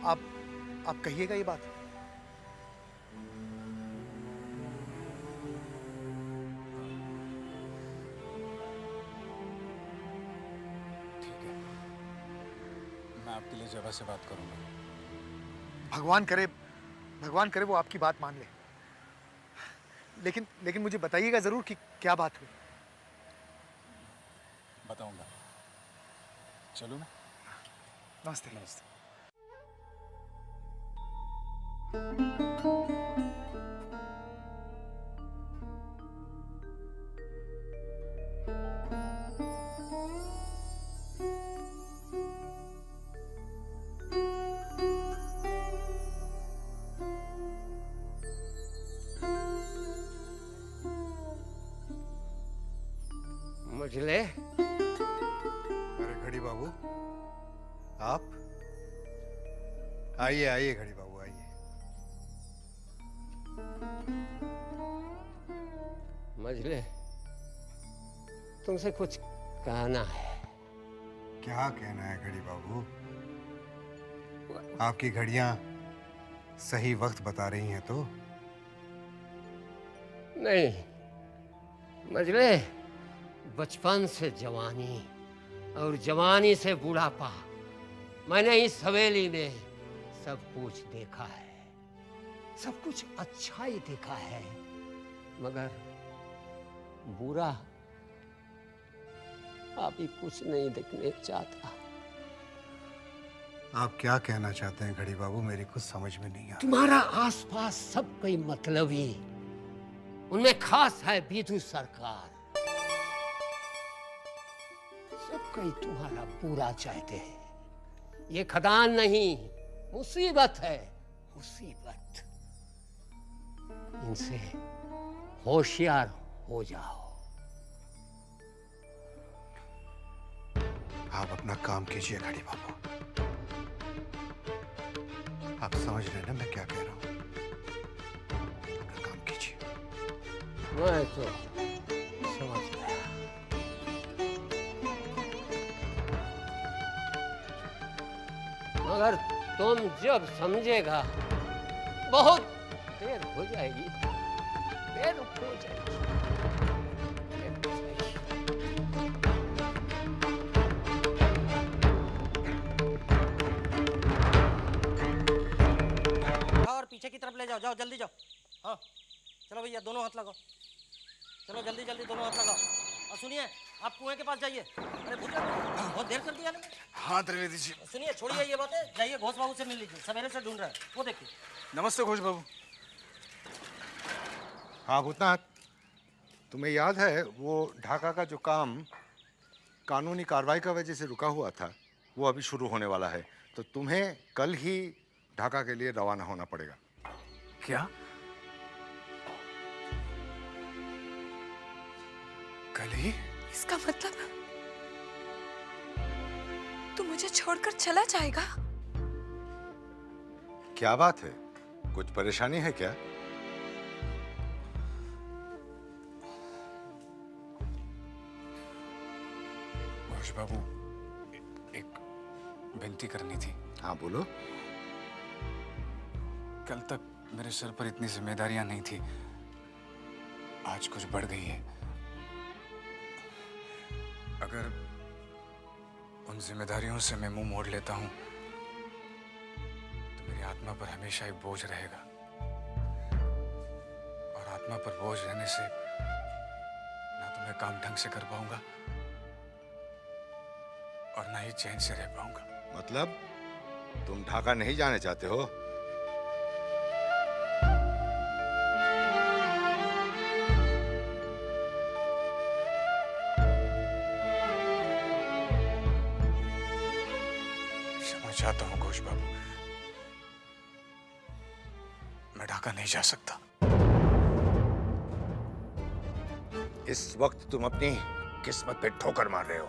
आप कहिएगा ये बात। ठीक है, मैं आपके लिए जबा से बात करूंगा। भगवान करे वो आपकी बात मान ले। लेकिन मुझे बताइएगा जरूर कि क्या बात हुई। बताऊंगा। चलो ना। नमस्ते। नमस्ते। मजले, अरे घड़ी बाबू, आप आइए आइए घड़ी बाबू आइए। मजले, तुमसे कुछ कहना है। क्या कहना है घड़ी बाबू? आपकी घड़ियां सही वक्त बता रही हैं तो? नहीं मजले, बचपन से जवानी और जवानी से बुढ़ापा, मैंने इस हवेली में सब कुछ देखा है, सब कुछ अच्छा ही देखा है, मगर बुरा अभी कुछ नहीं देखने चाहता। आप क्या कहना चाहते हैं घड़ी बाबू? मेरी कुछ समझ में नहीं आ रहा। तुम्हारा आसपास सब कोई मतलबी, उनमें खास है विधु सरकार, सब कोई तुम्हारा बुरा चाहते हैं। ये खदान नहीं, मुसीबत है, मुसीबत। इनसे होशियार हो जाओ। आप अपना काम कीजिए घड़ी बाबू। आप समझ रहे हैं ना मैं क्या कह रहा हूं? अपना काम कीजिए। मैं तो समझ गया। मगर तुम जब समझेगा बहुत देर हो जाएगी, देर हो जाएगी। और पीछे की तरफ ले जाओ, जाओ जल्दी जाओ। हाँ चलो भैया, दोनों हाथ लगाओ, चलो जल्दी जल्दी दोनों हाथ लगाओ। और सुनिए, आप कुएं के पास जाइए। अरे भूल गए, बहुत देर कर दिया ना। हाँ त्रिवेदी जी। सुनिए, छोड़िए ये बातें, जाइए घोष बाबू से मिल लीजिए, सवेरे से ढूंढ रहे हैं, वो देखिए। नमस्ते घोष बाबू। हाँ भूतनाथ, तुम्हें याद है वो ढाका का जो काम कानूनी कार्रवाई का वजह से रुका हुआ था, वो अभी शुरू होने वाला है। तो तुम्हें कल ही ढाका के लिए रवाना होना पड़ेगा। क्या? कल ही? इसका मतलब तू मुझे छोड़कर चला जाएगा? क्या बात है? कुछ परेशानी है क्या? घोष बाबू, एक विनती करनी थी। हाँ बोलो। कल तक मेरे सर पर इतनी जिम्मेदारियां नहीं थी, आज कुछ बढ़ गई है। अगर उन जिम्मेदारियों से मैं मुंह मोड़ लेता हूं तो मेरी आत्मा पर हमेशा एक बोझ रहेगा, और आत्मा पर बोझ रहने से ना तो मैं काम ढंग से कर पाऊंगा और ना ही चैन से रह पाऊंगा। मतलब तुम ढाका नहीं जाने चाहते हो? चाहता हूं घोष बाबू, मैं ढाका नहीं जा सकता। इस वक्त तुम अपनी किस्मत पे ठोकर मार रहे हो।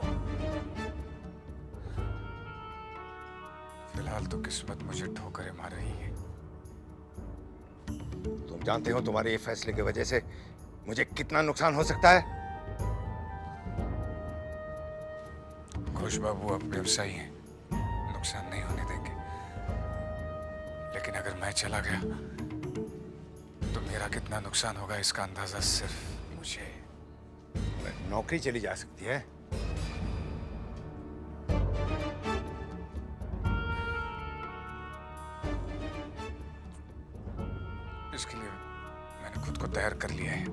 फिलहाल तो किस्मत मुझे ठोकरें मार रही है। तुम जानते हो तुम्हारे ये फैसले की वजह से मुझे कितना नुकसान हो सकता है? घोष बाबू आप व्यवसायी हैं, नुकसान नहीं होने देंगे, लेकिन अगर मैं चला गया तो मेरा कितना नुकसान होगा इसका अंदाजा सिर्फ मुझे। नौकरी चली जा सकती है। इसके लिए मैंने खुद को तैयार कर लिया है।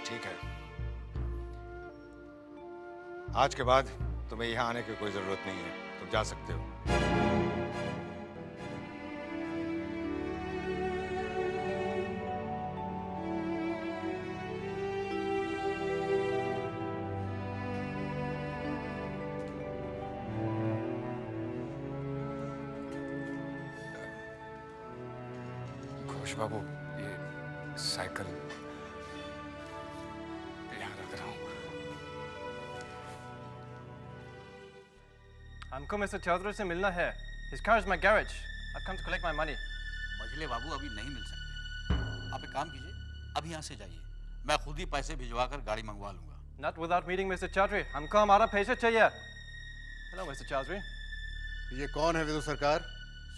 ठीक है, आज के बाद तुम्हें यहाँ आने की कोई जरूरत नहीं है, तुम जा सकते हो। घोष बाबू, ये साइकिल यहाँ रख रहा हूँ। हमको मिस्टर चौधरी से मिलना है। His car is my garage. I've come to collect my money. मझले बाबू अभी नहीं मिल सकते। आप एक काम कीजिए, अभी यहाँ से जाइए। मैं खुद ही पैसे भिजवाकर गाड़ी मंगवा लूंगा। Not without meeting Mr. Chaudhary. हमको हमारा पैसा चाहिए। Hello, Mr. Chaudhary. ये कौन है विदु सरकार?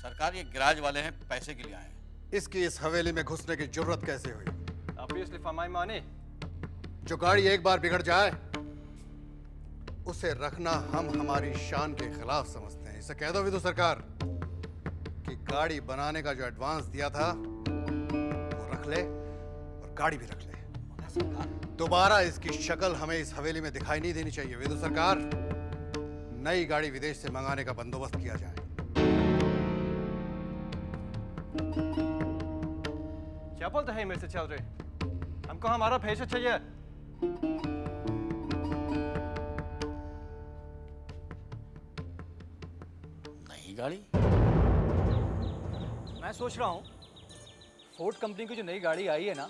सरकार ये गैराज वाले हैं, पैसे के लिए आए हैं। इसकी इस हवेली में घुसने की जरूरत कैसे हुई? Obviously for my money. जो गाड़ी एक बार बिगड़ जाए उसे रखना हम हमारी शान के खिलाफ समझते हैं। इसे कह दो विदु सरकार कि गाड़ी बनाने का जो एडवांस दिया था वो रख ले और गाड़ी भी रख ले। दोबारा इसकी शक्ल हमें इस हवेली में दिखाई नहीं देनी चाहिए। विदु सरकार, नई गाड़ी विदेश से मंगाने का बंदोबस्त किया जाए। क्या बोलते हैं मिस्टर चौधरी? हमको हमारा पैसा चाहिए। नई गाड़ी? मैं सोच रहा हूँ फोर्ड कंपनी की जो नई गाड़ी आई है ना,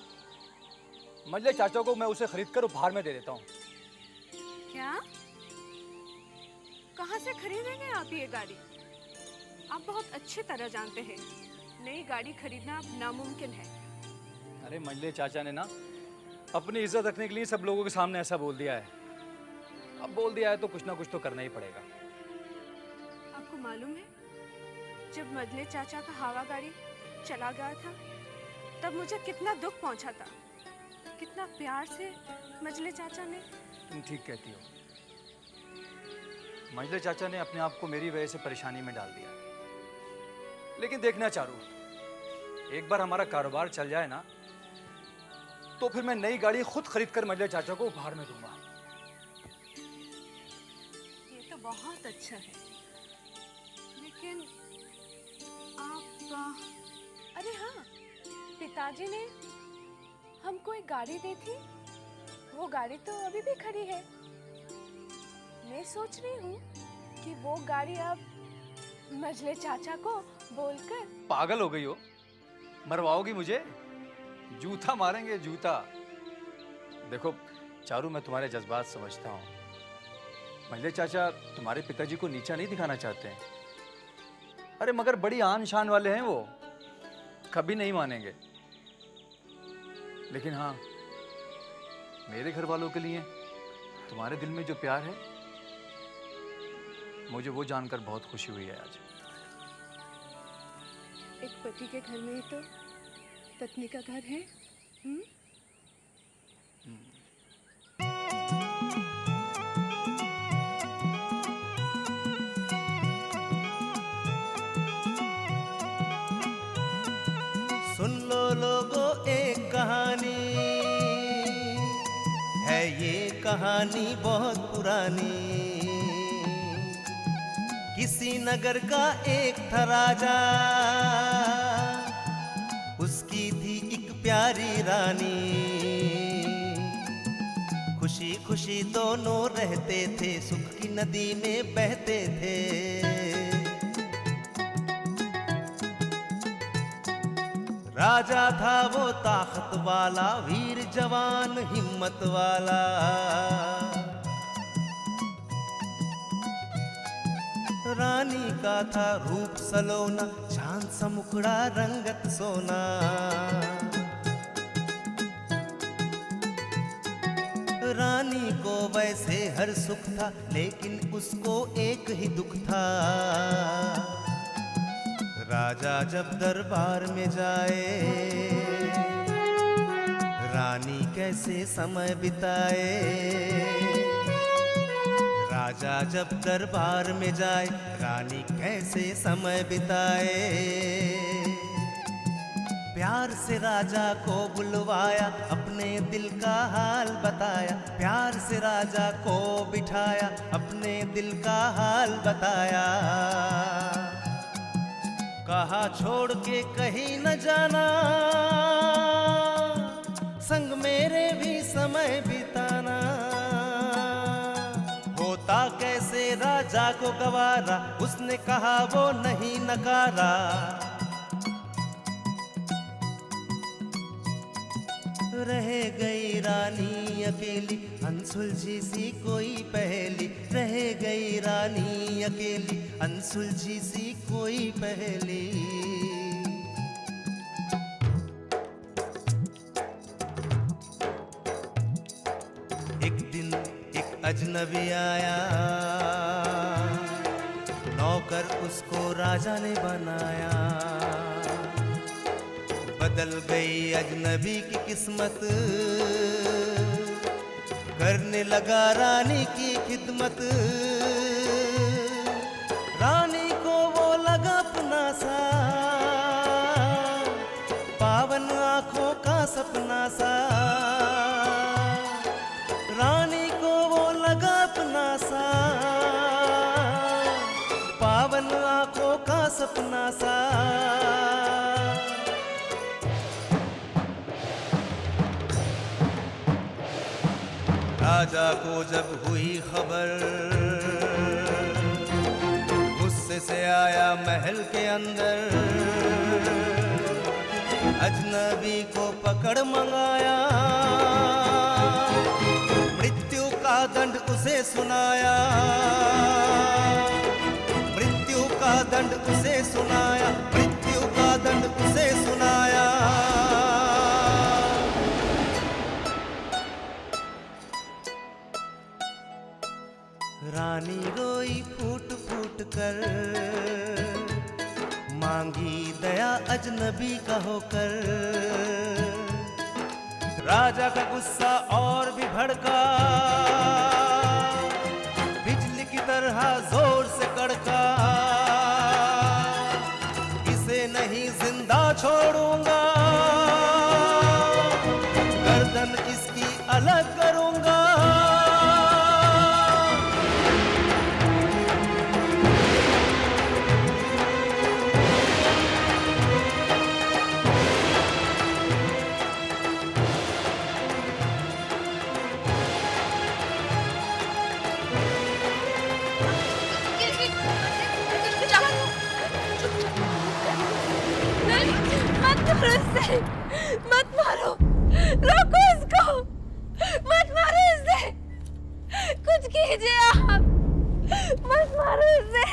मजले चाचा को मैं उसे खरीद कर उपहार में दे देता हूँ। क्या? कहाँ से खरीदेंगे आप ये गाड़ी? आप बहुत अच्छी तरह जानते हैं नई गाड़ी खरीदना नामुमकिन है। अरे मजले चाचा ने ना अपनी इज्जत रखने के लिए सब लोगों के सामने ऐसा बोल दिया है। अब बोल दिया है तो कुछ ना कुछ तो करना ही पड़ेगा। आपको मालूम है जब मजले चाचा का हवा गाड़ी चला गया था तब मुझे कितना दुख पहुंचा था। कितना प्यार से मजले चाचा ने। तुम ठीक कहती हो। मजले चाचा ने अपने आप को मेरी वजह से परेशानी में डाल दिया। लेकिन देखना चारू, एक बार हमारा कारोबार चल जाए ना तो फिर मैं नई गाड़ी खुद खरीद कर मजले चाचा को उपहार में दूंगा। ये तो बहुत अच्छा है, लेकिन आप अरे हाँ, पिताजी ने हमको एक गाड़ी दी थी। वो गाड़ी तो अभी भी खड़ी है। मैं सोच रही हूँ कि वो गाड़ी अब मजले चाचा को बोलकर। पागल हो गई हो? मरवाओगी मुझे? जूता मारेंगे, जूता। देखो चारू, मैं तुम्हारे जज्बात समझता हूँ। मजले चाचा तुम्हारे पिताजी को नीचा नहीं दिखाना चाहते हैं। अरे मगर बड़ी आन शान वाले हैं वो, कभी नहीं मानेंगे। लेकिन हाँ, मेरे घर वालों के लिए तुम्हारे दिल में जो प्यार है, मुझे वो जानकर बहुत खुशी हुई है आज। एक पति के घर में ही तो पत्नी का घर है। सुन लो लोगों एक कहानी है, ये कहानी बहुत पुरानी। किसी नगर का एक था राजा, उसकी थी एक प्यारी रानी। खुशी खुशी दोनों रहते थे, सुख की नदी में बहते थे। राजा था वो ताकत वाला, वीर जवान हिम्मत वाला। रानी का था रूप सलोना, चांद सा मुखड़ा रंगत सोना। रानी को वैसे हर सुख था, लेकिन उसको एक ही दुख था। राजा जब दरबार में जाए, रानी कैसे समय बिताए। राजा जब दरबार में जाए, रानी कैसे समय बिताए। प्यार से राजा को बुलवाया, अपने दिल का हाल बताया। प्यार से राजा को बिठाया, अपने दिल का हाल बताया। कहा छोड़ के कहीं न जाना, संग मेरे भी समय बिताना। होता कैसे राजा को गवारा, उसने कहा वो नहीं नकारा। रह गई रानी अकेली, अनसुलझी सी कोई पहेली, रह गई रानी अकेली, अनसुलझी सी कोई पहेली। एक दिन एक अजनबी आया, नौकर उसको राजा ने बनाया। बदल गई अजनबी की किस्मत, करने लगा रानी की खिदमत। रानी को वो लगा अपना सा, पावन आंखों का सपना सा। रानी को वो लगा अपना सा, पावन आंखों का सपना सा। राजा को जब हुई खबर, गुस्से से आया महल के अंदर। अजनबी को पकड़ मंगाया, मृत्यु का दंड उसे सुनाया। मृत्यु का दंड उसे सुनाया, मृत्यु का दंड उसे सुनाया। रानी रोई फूट फूट कर, मांगी दया अजनबी का होकर। राजा का गुस्सा और भी भड़का, बिजली की तरह जोर से कड़का। इसे नहीं जिंदा छोड़ूंगा, गर्दन इसकी अलग करूंगा। मत मारो, रोको इसको, मत मारो इसे, कुछ कीजिए आप, मत मारो इसे।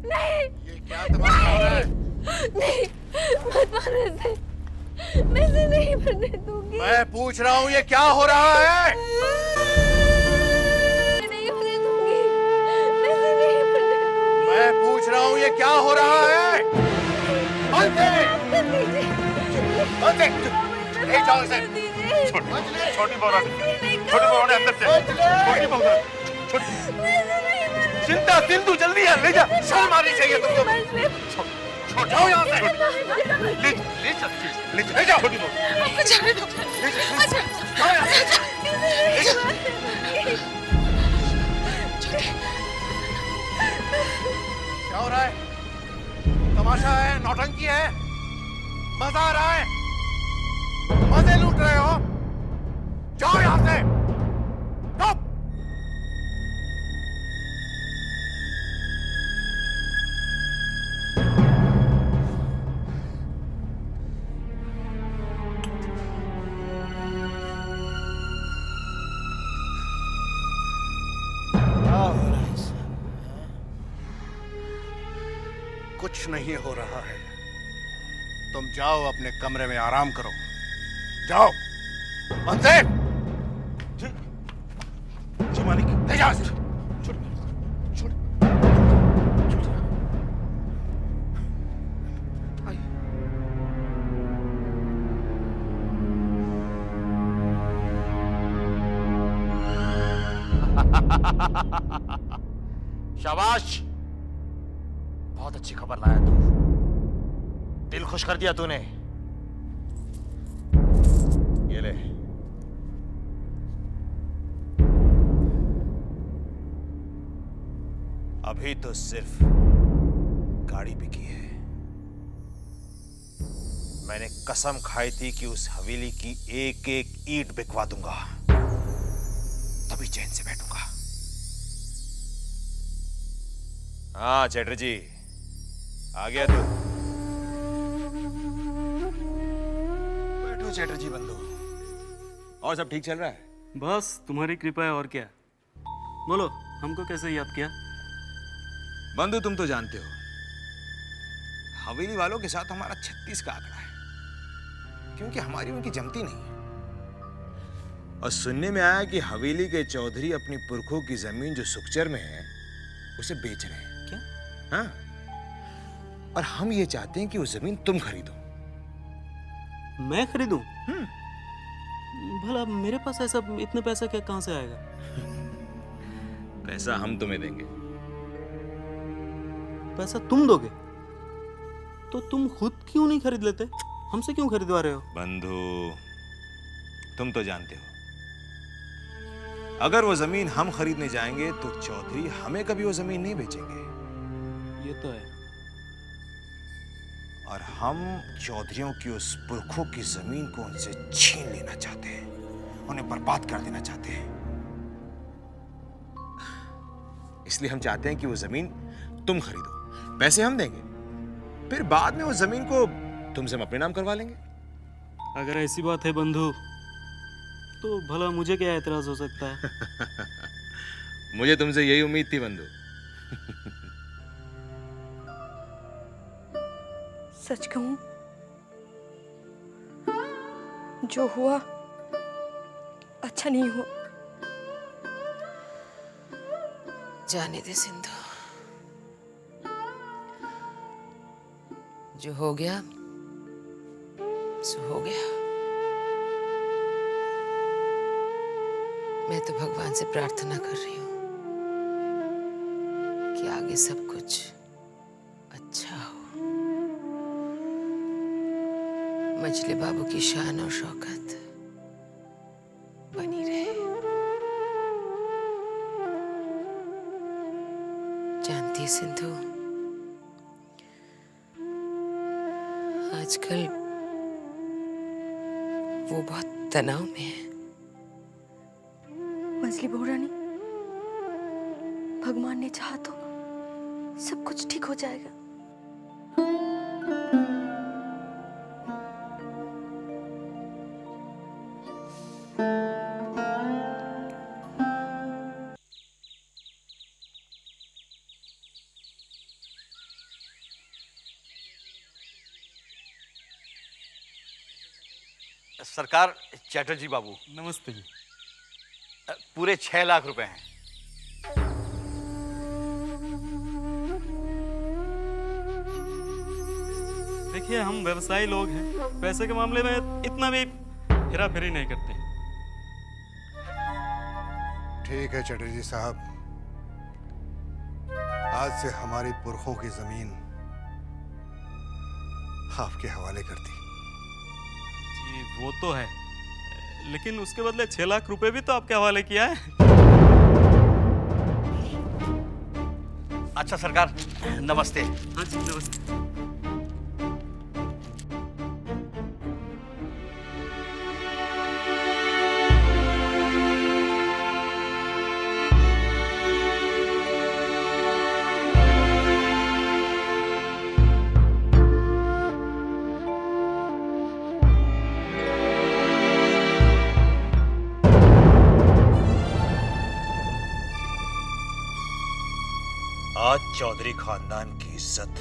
नहीं, ये क्या तमाशा हो रहा है? नहीं, मत मारो इसे, मैं इसे नहीं मरने दूंगी। मैं पूछ रहा हूँ ये क्या हो रहा है? नहीं मरने दूंगी, मैं इसे नहीं मरने दूंगी। मैं पूछ रहा हूँ ये क्या हो रहा है? ले जाओ इसे। छोटी बहू ने अंदर से, छोटी बहू चिंता सिंधु जल्दी है, ले जा। शर्म आनी चाहिए तुमको। जाओ यहाँ से, ले जाओ छोटी बहू। आपको जाने दो। अच्छा, जाओ यहाँ से। क्या हो रहा है? तमाशा है, नौटंकी है, मजा आ रहा है, मजे लूट रहे हो? जाओ यहां से। चुप। कुछ नहीं हो रहा है, तुम जाओ अपने कमरे में आराम करो, जाओ। मंजिल, जी मालिक। ले जाओ। शाबाश, बहुत अच्छी खबर लाया तू, दिल खुश कर दिया तूने। ये ले, अभी तो सिर्फ गाड़ी बिकी है। मैंने कसम खाई थी कि उस हवेली की एक एक ईंट बिकवा दूंगा, तभी चैन से बैठूंगा। हाँ चैटर्जी, आ गया तू? बैठो चैटर्जी बंधु। और सब ठीक चल रहा है? बस तुम्हारी कृपा है और क्या। बोलो, हमको कैसे याद किया? बंधु, तुम तो जानते हो हवेली वालों के साथ हमारा 36 का आंकड़ा है, क्योंकि हमारी उनकी जमती नहीं है। और सुनने में आया कि हवेली के चौधरी अपनी पुरखों की जमीन जो सुखचर में है उसे बेच रहे हैं। क्या? हाँ, और हम ये चाहते हैं कि वो जमीन तुम खरीदो। मैं खरीदूं? भला मेरे पास ऐसा इतने पैसा क्या कहां से आएगा? पैसा हम तुम्हें देंगे। पैसा तुम दोगे? तो तुम खुद क्यों नहीं खरीद लेते? हमसे क्यों खरीदवा रहे हो? बंधु, तुम तो जानते हो अगर वो जमीन हम खरीदने जाएंगे तो चौधरी हमें कभी वो जमीन नहीं बेचेंगे। ये तो है। और हम चौधरियों की उस पुरखों की जमीन को उनसे छीन लेना चाहते हैं, उन्हें बर्बाद कर देना चाहते हैं। इसलिए हम चाहते हैं कि वो जमीन तुम खरीदो, पैसे हम देंगे, फिर बाद में वो जमीन को तुमसे हम अपने नाम करवा लेंगे। अगर ऐसी बात है बंधु, तो भला मुझे क्या एतराज हो सकता है? मुझे तुमसे यही उम्मीद थी बंधु। सच कहूं, जो हुआ अच्छा नहीं हुआ। जाने दे सिंधु, जो हो गया सो हो गया। मैं तो भगवान से प्रार्थना कर रही हूँ कि आगे सब कुछ अच्छा हो। मछली बाबू की शान और शौकत बनी रहे। जानती है सिंधु, आजकल वो बहुत तनाव में है। मछली बहू रानी, भगवान ने चाहा तो सब कुछ ठीक हो जाएगा। सरकार, चैटर्जी बाबू। नमस्ते जी। पूरे 6 लाख रुपए हैं। देखिए, हम व्यवसायी लोग हैं, पैसे के मामले में इतना भी हेरा फेरी नहीं करते। ठीक है चटर्जी साहब, आज से हमारी पुरखों की जमीन आपके हवाले कर दी। जी वो तो है, लेकिन उसके बदले 6 लाख रुपए भी तो आपके हवाले किया है। अच्छा सरकार, नमस्ते। हाँ जी, नमस्ते। आज चौधरी खानदान की इज्जत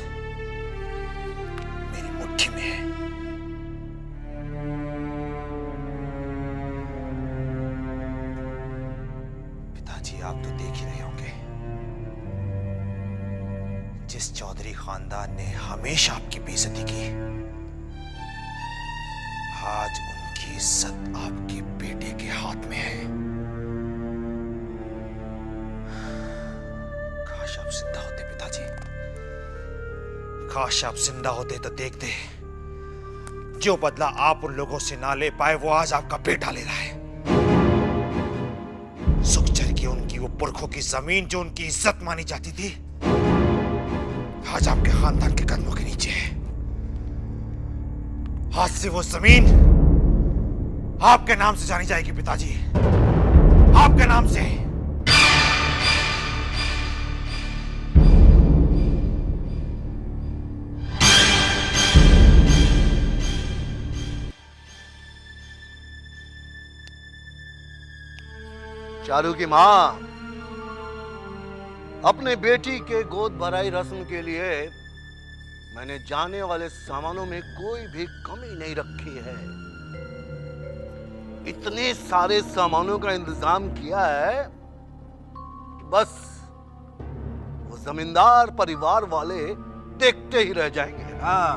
मेरी मुट्ठी में है। पिताजी, आप तो देख ही रहे होंगे, जिस चौधरी खानदान ने हमेशा आपकी बेइज्जती की, आज उनकी इज्जत आपके बेटे के हाथ में है। काश आप जिंदा होते पिताजी, काश आप जिंदा होते तो देखते जो बदला आप उन लोगों से ना ले पाए वो आज आपका बेटा ले रहा है। सुखचर की उनकी वो पुरखों की जमीन जो उनकी इज्जत मानी जाती थी, आज आपके खानदान के कदमों के नीचे है। आज से वो जमीन आपके नाम से जानी जाएगी पिताजी, आपके नाम से। चारू की माँ, अपने बेटी के गोद भराई रस्म के लिए मैंने जाने वाले सामानों में कोई भी कमी नहीं रखी है। इतने सारे सामानों का इंतजाम किया है, बस वो जमींदार परिवार वाले देखते ही रह जाएंगे। हाँ।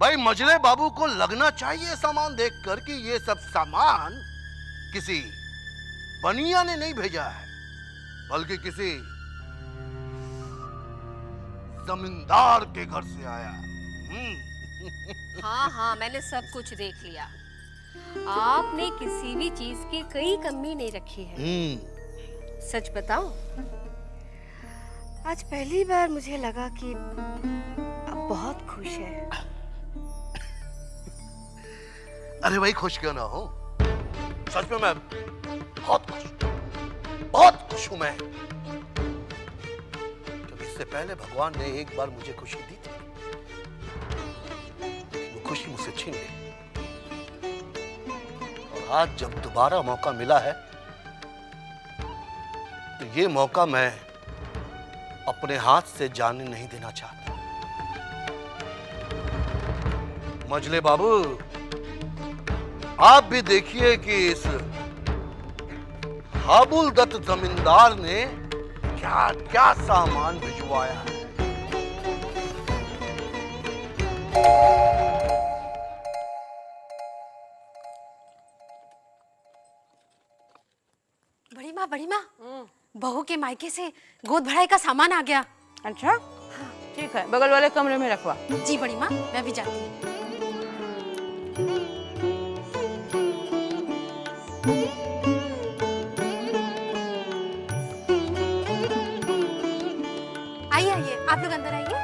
भाई मजले बाबू को लगना चाहिए सामान देखकर कि ये सब सामान किसी बनिया ने नहीं भेजा है, बल्कि किसी जमींदार के घर से आया। हाँ हाँ, मैंने सब कुछ देख लिया। आपने किसी भी चीज की कोई कमी नहीं रखी है। सच बताओ, आज पहली बार मुझे लगा कि आप बहुत खुश हैं। अरे भाई खुश क्यों ना हो, सच में मैं बहुत खुश हूं मैं, क्योंकि इससे पहले भगवान ने एक बार मुझे खुशी दी थी, वो खुशी मुझसे छीन ली। और आज जब दोबारा मौका मिला है, तो ये मौका मैं अपने हाथ से जाने नहीं देना चाहता। मजले बाबू, आप भी देखिए कि इस हाबुल दत्त जमींदार ने क्या क्या सामान भिजवाया है। बड़ी माँ, बहू के मायके से गोद भराई का सामान आ गया। अच्छा, ठीक है, बगल वाले कमरे में रखवा। जी बड़ी माँ, मैं भी जाती हूँ। आइए आइए, आप लोग अंदर आइए।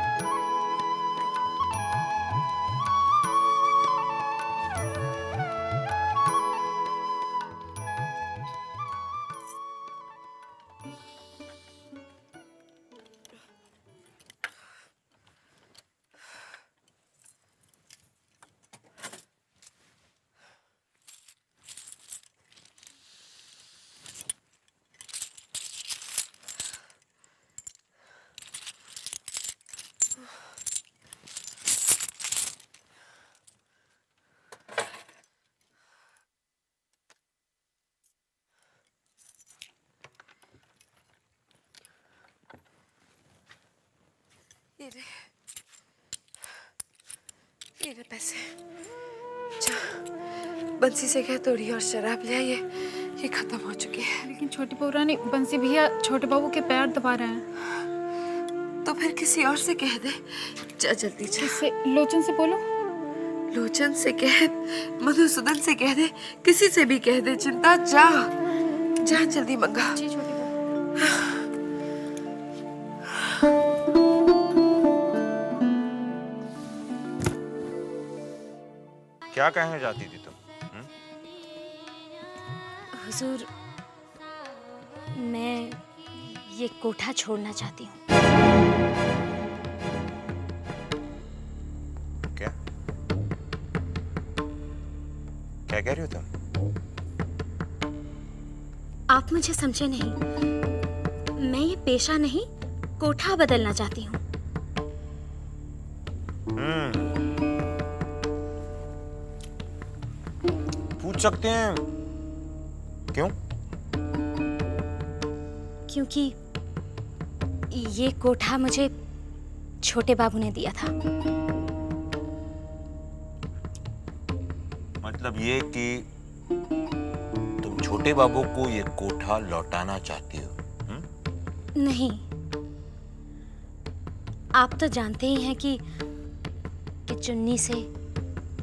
ये रहे पैसे। जा, बंसी से कह थोड़ी और शराब ले आइए, ये खत्म हो चुकी है। लेकिन छोटी पौरानी, बंसी भैया छोटे बाबू के पैर दबा रहे हैं। तो फिर किसी और से कह दे। जा जल्दी जा। किससे? लोचन से बोलो। लोचन से कह, मधुसूदन से कह दे, किसी से भी कह दे। चिंता जा जा, जल्दी मंगा। जी छोटी क्या कहने जाती थी तुम? हुजूर, मैं ये कोठा छोड़ना चाहती हूँ। क्या क्या कह रही हो तुम? आप मुझे समझे नहीं। मैं ये पेशा नहीं, कोठा बदलना चाहती हूँ। पूछ सकते हैं क्यों? क्योंकि ये कोठा मुझे छोटे बाबू ने दिया था। मतलब ये कि तुम छोटे बाबू को ये कोठा लौटाना चाहती हो? नहीं, आप तो जानते ही हैं कि चुन्नी से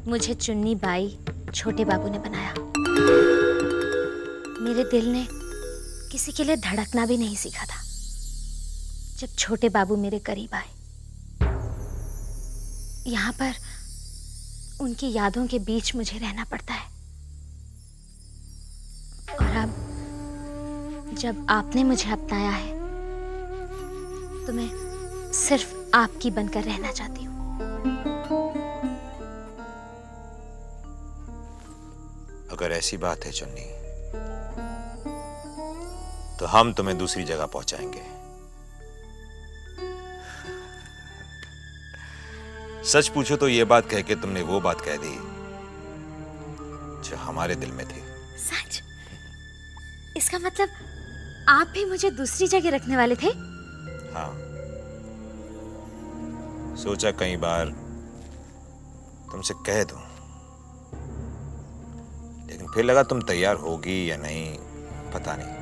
मुझे चुन्नी बाई छोटे बाबू ने बनाया। मेरे दिल ने किसी के लिए धड़कना भी नहीं सीखा था जब छोटे बाबू मेरे करीब आए। यहाँ पर उनकी यादों के बीच मुझे रहना पड़ता है। और अब जब आपने मुझे अपनाया है तो मैं सिर्फ आपकी बनकर रहना चाहती हूँ। अगर ऐसी बात है चुन्नी, तो हम तुम्हें दूसरी जगह पहुंचाएंगे। सच पूछो तो ये बात कह के तुमने वो बात कह दी जो हमारे दिल में थी। सच? इसका मतलब आप भी मुझे दूसरी जगह रखने वाले थे? हाँ, सोचा कई बार तुमसे कह दूं, लेकिन फिर लगा तुम तैयार होगी या नहीं पता नहीं।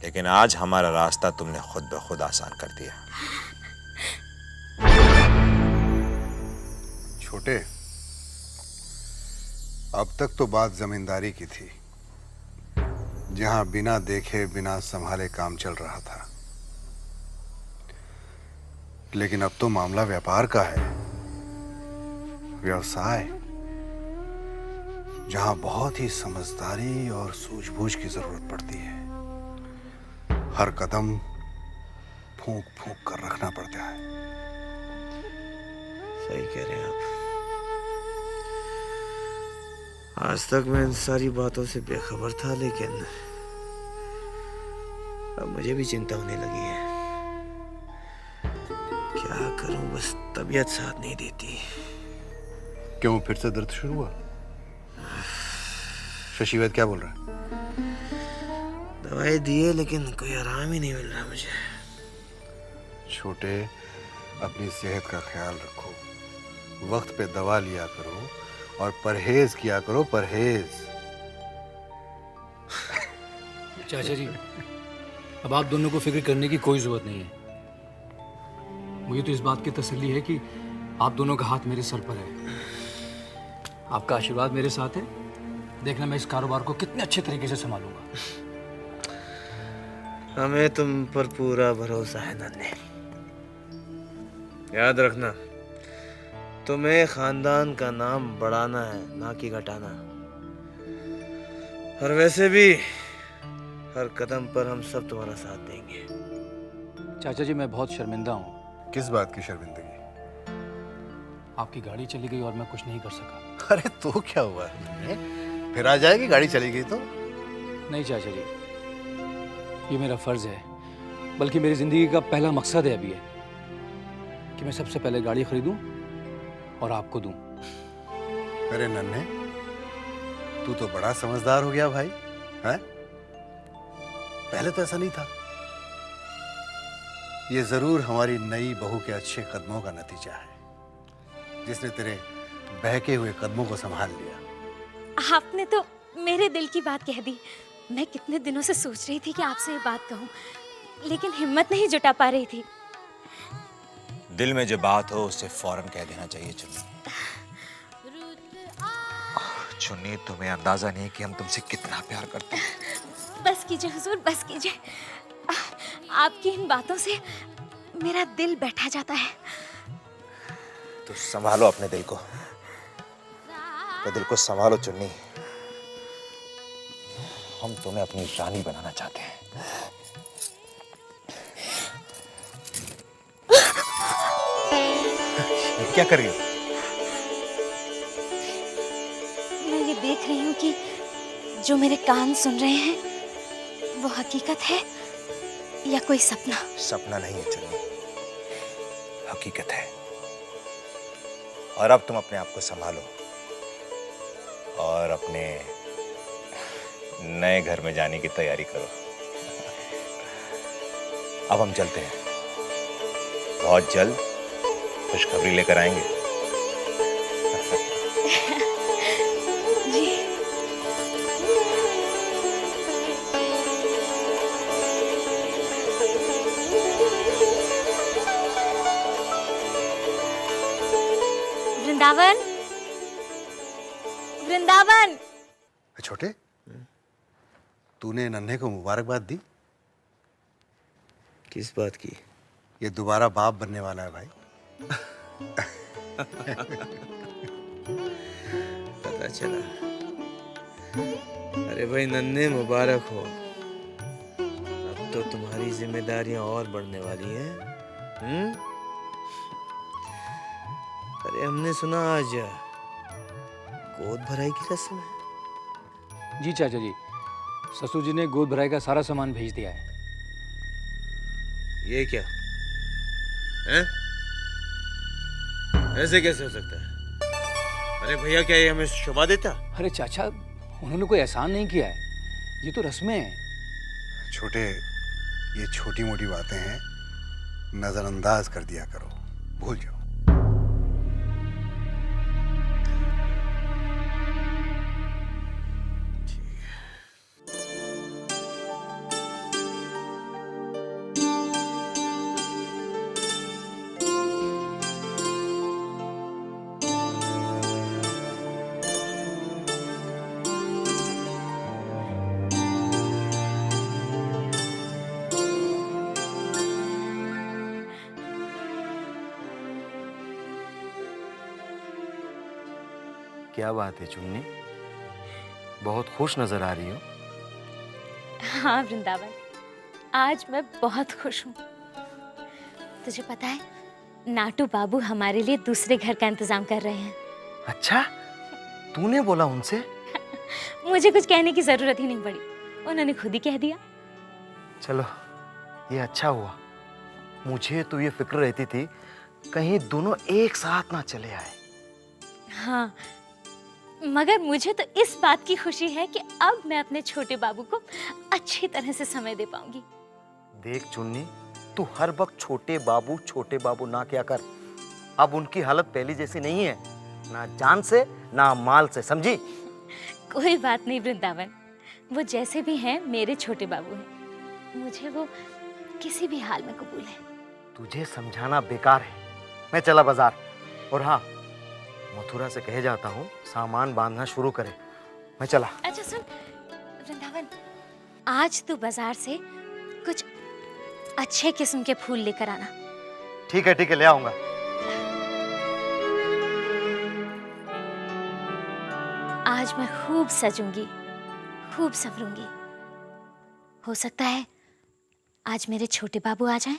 लेकिन आज हमारा रास्ता तुमने खुद ब खुद आसान कर दिया। छोटे, अब तक तो बात जमींदारी की थी, जहां बिना देखे बिना संभाले काम चल रहा था। लेकिन अब तो मामला व्यापार का है, व्यवसाय, जहां बहुत ही समझदारी और सूझबूझ की जरूरत पड़ती है। हर कदम फूंक फूंक कर रखना पड़ता है। सही कह रहे हैं आप। आज तक मैं इन सारी बातों से बेखबर था, लेकिन अब मुझे भी चिंता होने लगी है। क्या करूं, बस तबीयत साथ नहीं देती। क्यों, फिर से दर्द शुरू हुआ? शशि वैद्य क्या बोल रहा है? दवाई दी है, लेकिन कोई आराम ही नहीं मिल रहा मुझे। छोटे, अपनी सेहत का ख्याल रखो, वक्त पे दवा लिया करो और परहेज किया करो, परहेज। चाचा जी, अब आप दोनों को फिक्र करने की कोई जरूरत नहीं है। मुझे तो इस बात की तसल्ली है कि आप दोनों का हाथ मेरे सर पर है। आपका आशीर्वाद मेरे साथ है। देखना मैं इस कारोबार को कितने अच्छे तरीके से संभालूंगा। हमें तुम पर पूरा भरोसा है नन्हे। याद रखना, तुम्हें खानदान का नाम बढ़ाना है, ना कि घटाना। और वैसे भी हर कदम पर हम सब तुम्हारा साथ देंगे। चाचा जी, मैं बहुत शर्मिंदा हूँ। किस बात की शर्मिंदगी? आपकी गाड़ी चली गई और मैं कुछ नहीं कर सका। अरे तो क्या हुआ, फिर आ जाएगी, गाड़ी चली गई तो। नहीं चाचा जी, ये मेरा फर्ज है, बल्कि मेरी जिंदगी का पहला मकसद है अभी है कि मैं सबसे पहले गाड़ी खरीदूं और आपको दूं। अरे नन्हे, तू तो बड़ा समझदार हो गया भाई, हैं? पहले तो ऐसा नहीं था। ये जरूर हमारी नई बहू के अच्छे कदमों का नतीजा है, जिसने तेरे बहके हुए कदमों को संभाल लिया। आपने तो मेरे दिल की बात कह दी। मैं कितने दिनों से सोच रही थी कि आपसे ये बात कहूं, लेकिन हिम्मत नहीं जुटा पा रही थी। दिल में जो बात हो उसे फौरन कह देना चाहिए चुन्नी। चुन्नी, तुम्हें अंदाजा नहीं कि हम तुमसे कितना प्यार करते हैं। बस कीजिए हुजूर, बस कीजिए। आपकी इन बातों से मेरा दिल बैठा जाता है। तो संभालो अपने दिल को, अपने दिल को संभालो चुन्नी। हम तुम्हें अपनी रानी बनाना चाहते हैं। क्या कर रही हो? मैं ये देख रही हूँ कि जो मेरे कान सुन रहे हैं वो हकीकत है या कोई सपना। सपना नहीं है चुन्नी, हकीकत है। और अब तुम अपने आप को संभालो और अपने नए घर में जाने की तैयारी करो। अब हम चलते हैं, बहुत जल्द खुशखबरी लेकर आएंगे। जी। वृंदावन, वृंदावन। छोटे, तूने नन्हे को मुबारकबाद दी? किस बात की? ये दोबारा बाप बनने वाला है भाई। पता चला। अरे भाई नन्हे, मुबारक हो। अब तो तुम्हारी जिम्मेदारियां और बढ़ने वाली हैं। अरे हमने सुना आज गोद भराई की रस्म है। जी चाचा जी, ससुर जी ने गोद भराई का सारा सामान भेज दिया है। ये क्या है? ऐसे कैसे हो सकता है? अरे भैया, क्या ये हमें शोभा देता? अरे चाचा, उन्होंने कोई एहसान नहीं किया है, ये तो रस्में हैं। छोटे, ये छोटी मोटी बातें हैं, नजरअंदाज कर दिया करो, भूल जाओ। क्या बात है चुन्नी, बहुत खुश नजर आ रही हो। हाँ वृंदावन, आज मैं बहुत खुश हूँ। तुझे पता है, नाटू बाबू हमारे लिए दूसरे घर का इंतजाम कर रहे हैं। अच्छा, तूने बोला उनसे? मुझे कुछ कहने की जरूरत ही नहीं पड़ी, उन्होंने खुद ही कह दिया। चलो, ये अच्छा हुआ। मुझे तो ये फिक्र रहती थी कहीं दोनों एक साथ ना चले आए। हाँ, मगर मुझे तो इस बात की खुशी है कि अब मैं अपने छोटे बाबू को अच्छी तरह से समय दे पाऊंगी। देख चुन्नी, तू हर वक्त छोटे बाबू ना क्या कर। अब उनकी हालत पहली जैसी नहीं है, ना जान से ना माल से, समझी? कोई बात नहीं वृंदावन, वो जैसे भी हैं मेरे छोटे बाबू हैं। मुझे वो किसी भी हाल में कबूल है। तुझे समझाना बेकार है। मैं चला बाजार, और हाँ, मथुरा से कहे जाता हूँ सामान बांधना शुरू करे। मैं चला। अच्छा सुन वृंदावन, आज तू बाजार से कुछ अच्छे किस्म के फूल लेकर आना। ठीक है, ले आऊंगा। आज मैं खूब सजूंगी, खूब संवरूंगी। हो सकता है आज मेरे छोटे बाबू आ जाएं।